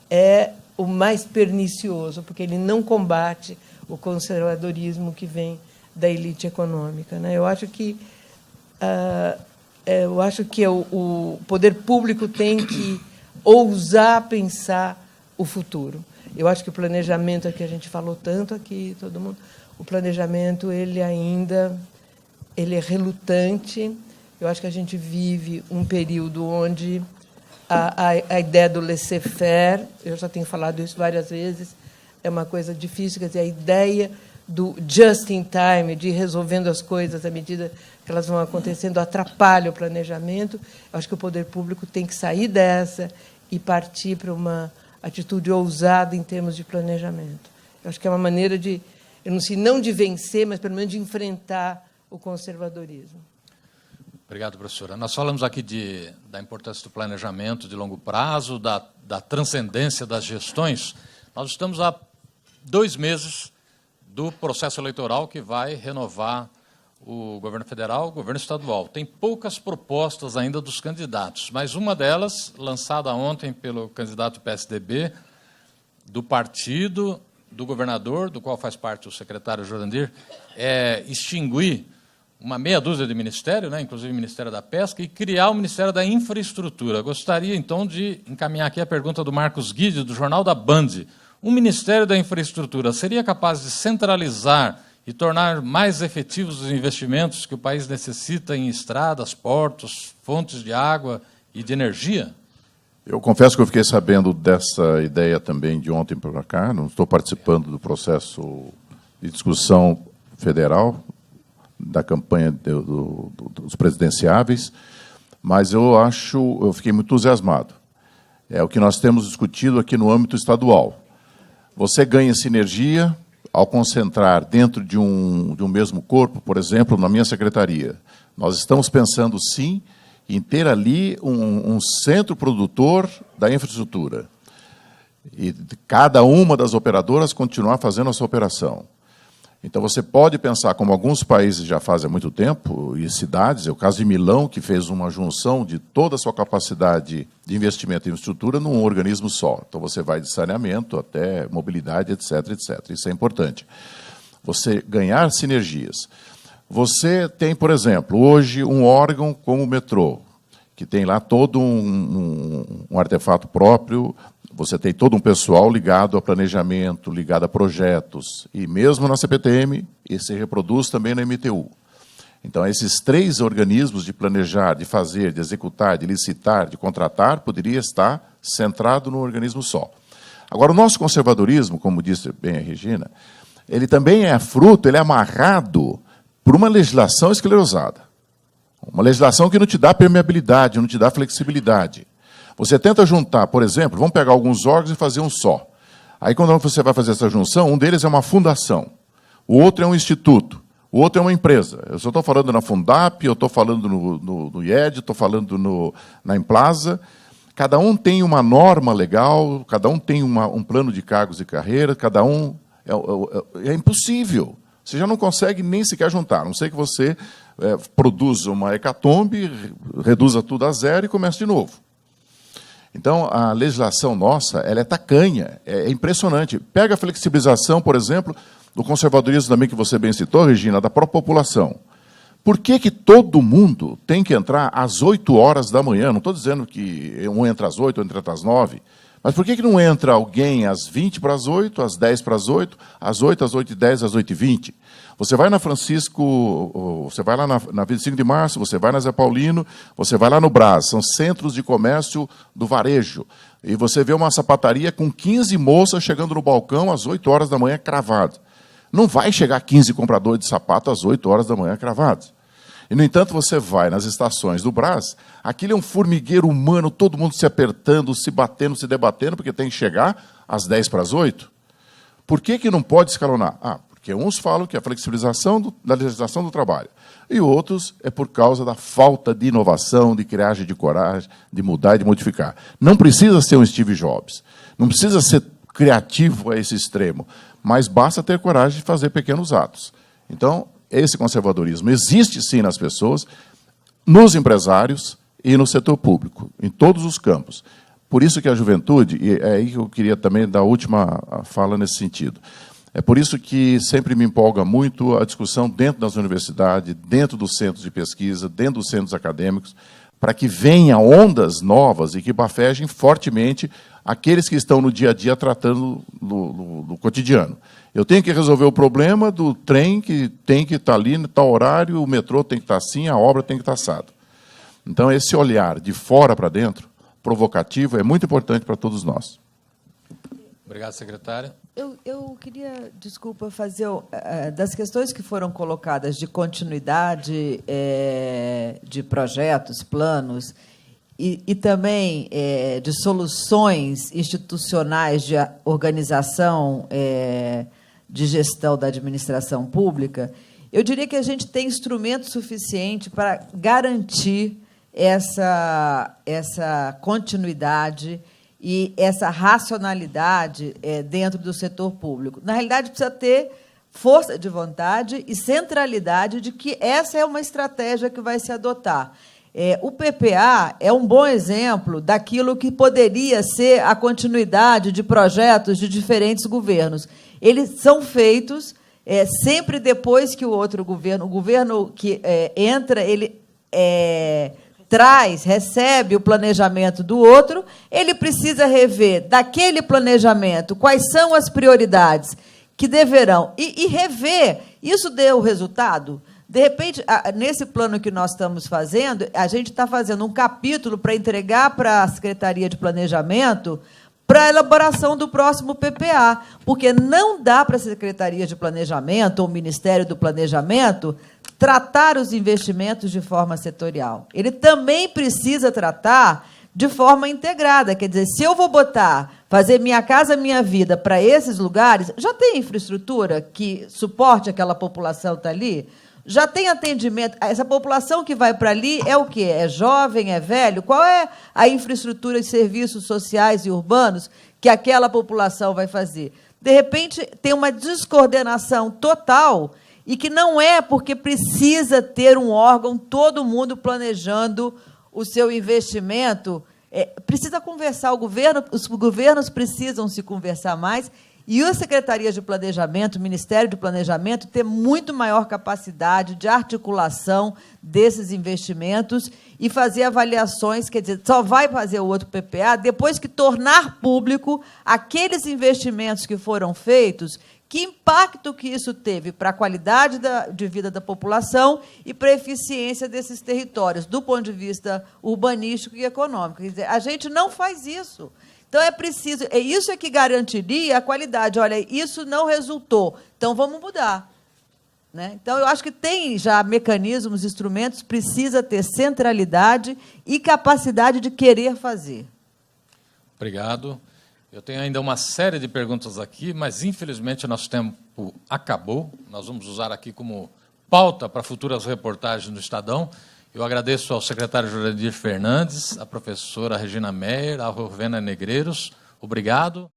é o mais pernicioso, porque ele não combate o conservadorismo que vem da elite econômica, né? Eu acho que o poder público tem que ousar pensar o futuro. Eu acho que o planejamento, que a gente falou tanto aqui, todo mundo, o planejamento ele é relutante. Eu acho que a gente vive um período onde a ideia do laissez-faire, eu já tenho falado isso várias vezes, é uma coisa difícil, quer dizer, a ideia do just in time, de ir resolvendo as coisas à medida que elas vão acontecendo, atrapalha o planejamento. Eu acho que o poder público tem que sair dessa e partir para uma atitude ousada em termos de planejamento. Eu acho que é uma maneira de, eu não sei, não de vencer, mas pelo menos de enfrentar o conservadorismo. Obrigado, professora. Nós falamos aqui da importância do planejamento de longo prazo, da transcendência das gestões. Nós estamos há 2 meses do processo eleitoral que vai renovar o governo federal, o governo estadual. Tem poucas propostas ainda dos candidatos, mas uma delas, lançada ontem pelo candidato PSDB, do partido, do governador, do qual faz parte o secretário Jurandir, é extinguir uma meia dúzia de ministérios, né, inclusive o Ministério da Pesca, e criar o Ministério da Infraestrutura. Gostaria, então, de encaminhar aqui a pergunta do Marcos Guide, do Jornal da Band. O Ministério da Infraestrutura seria capaz de centralizar e tornar mais efetivos os investimentos que o país necessita em estradas, portos, fontes de água e de energia? Eu confesso que eu fiquei sabendo dessa ideia também de ontem para cá, não estou participando do processo de discussão federal, da campanha dos presidenciáveis, mas eu fiquei muito entusiasmado. É o que nós temos discutido aqui no âmbito estadual. Você ganha sinergia ao concentrar dentro de um mesmo corpo, por exemplo, na minha secretaria. Nós estamos pensando, sim, em ter ali um centro produtor da infraestrutura. E cada uma das operadoras continuar fazendo a sua operação. Então, você pode pensar, como alguns países já fazem há muito tempo, e cidades, é o caso de Milão, que fez uma junção de toda a sua capacidade de investimento em infraestrutura num organismo só. Então, você vai de saneamento até mobilidade, etc., etc. Isso é importante. Você ganhar sinergias. Você tem, por exemplo, hoje um órgão como o metrô, que tem lá todo um artefato próprio. Você tem todo um pessoal ligado a planejamento, ligado a projetos, e mesmo na CPTM, e se reproduz também na MTU. Então, esses 3 organismos de planejar, de fazer, de executar, de licitar, de contratar, poderia estar centrado num organismo só. Agora, o nosso conservadorismo, como disse bem a Regina, ele também é fruto, ele é amarrado por uma legislação esclerosada. Uma legislação que não te dá permeabilidade, não te dá flexibilidade. Você tenta juntar, por exemplo, vamos pegar alguns órgãos e fazer um só. Aí, quando você vai fazer essa junção, um deles é uma fundação, o outro é um instituto, o outro é uma empresa. Eu só estou falando na Fundap, eu estou falando no IED, estou falando na Emplasa. Cada um tem uma norma legal, cada um tem um plano de cargos e carreira, cada um... É impossível. Você já não consegue nem sequer juntar, a não ser que você produza uma hecatombe, reduza tudo a zero e comece de novo. Então, a legislação nossa, ela é tacanha, é impressionante. Pega a flexibilização, por exemplo, do conservadorismo também que você bem citou, Regina, da própria população. Por que todo mundo tem que entrar às 8 horas da manhã? Não estou dizendo que um entra às 8, outro entra às 9, mas por que não entra alguém às 20 para as 8, às 10 para as 8, às 8, às 8h10, às 8h20? Você vai na Francisco, você vai lá na 25 de março, você vai na Zé Paulino, você vai lá no Brás, são centros de comércio do varejo, e você vê uma sapataria com 15 moças chegando no balcão às 8 horas da manhã cravado. Não vai chegar 15 compradores de sapato às 8 horas da manhã cravados. E, no entanto, você vai nas estações do Brás, aquilo é um formigueiro humano, todo mundo se apertando, se batendo, se debatendo, porque tem que chegar às 10 para as 8. Por que não pode escalonar? Porque uns falam que é a flexibilização da legislação do trabalho, e outros é por causa da falta de inovação, de criagem, de coragem, de mudar e de modificar. Não precisa ser um Steve Jobs, não precisa ser criativo a esse extremo, mas basta ter coragem de fazer pequenos atos. Então, esse conservadorismo existe, sim, nas pessoas, nos empresários e no setor público, em todos os campos. Por isso que a juventude, e é aí que eu queria também dar a última fala nesse sentido, é por isso que sempre me empolga muito a discussão dentro das universidades, dentro dos centros de pesquisa, dentro dos centros acadêmicos, para que venham ondas novas e que bafejem fortemente aqueles que estão no dia a dia tratando do cotidiano. Eu tenho que resolver o problema do trem que tem que estar ali, no tal horário, o metrô tem que estar assim, a obra tem que estar assado. Então, esse olhar de fora para dentro, provocativo, é muito importante para todos nós. Obrigado, secretária. Eu queria, desculpa, fazer das questões que foram colocadas de continuidade de projetos, planos, e também de soluções institucionais de organização, de gestão da administração pública, eu diria que a gente tem instrumento suficiente para garantir essa continuidade e essa racionalidade dentro do setor público. Na realidade, precisa ter força de vontade e centralidade de que essa é uma estratégia que vai se adotar. O PPA é um bom exemplo daquilo que poderia ser a continuidade de projetos de diferentes governos. Eles são feitos sempre depois que o governo que entra, ele recebe o planejamento do outro, ele precisa rever daquele planejamento quais são as prioridades que deverão, e rever, isso deu resultado. De repente, nesse plano que nós estamos fazendo, a gente está fazendo um capítulo para entregar para a Secretaria de Planejamento para a elaboração do próximo PPA, porque não dá para a Secretaria de Planejamento ou o Ministério do Planejamento tratar os investimentos de forma setorial. Ele também precisa tratar de forma integrada. Quer dizer, se eu vou fazer Minha Casa Minha Vida para esses lugares, já tem infraestrutura que suporte aquela população que está ali? Já tem atendimento? Essa população que vai para ali é o quê? É jovem, é velho? Qual é a infraestrutura de serviços sociais e urbanos que aquela população vai fazer? De repente, tem uma descoordenação total, e que não é porque precisa ter um órgão, todo mundo planejando o seu investimento. Precisa conversar, os governos precisam se conversar mais, e a Secretaria de Planejamento, o Ministério do Planejamento, ter muito maior capacidade de articulação desses investimentos e fazer avaliações, quer dizer, só vai fazer o outro PPA depois que tornar público aqueles investimentos que foram feitos, Que impacto que isso teve para a qualidade de vida da população e para a eficiência desses territórios, do ponto de vista urbanístico e econômico. Quer dizer, a gente não faz isso. Então, é preciso... Isso é que garantiria a qualidade. Olha, isso não resultou, então vamos mudar. Né? Então, eu acho que tem já mecanismos, instrumentos, precisa ter centralidade e capacidade de querer fazer. Obrigado. Eu tenho ainda uma série de perguntas aqui, mas, infelizmente, nosso tempo acabou. Nós vamos usar aqui como pauta para futuras reportagens no Estadão. Eu agradeço ao secretário Jurandir Fernandes, à professora Regina Meyer, à Rovena Negreiros. Obrigado.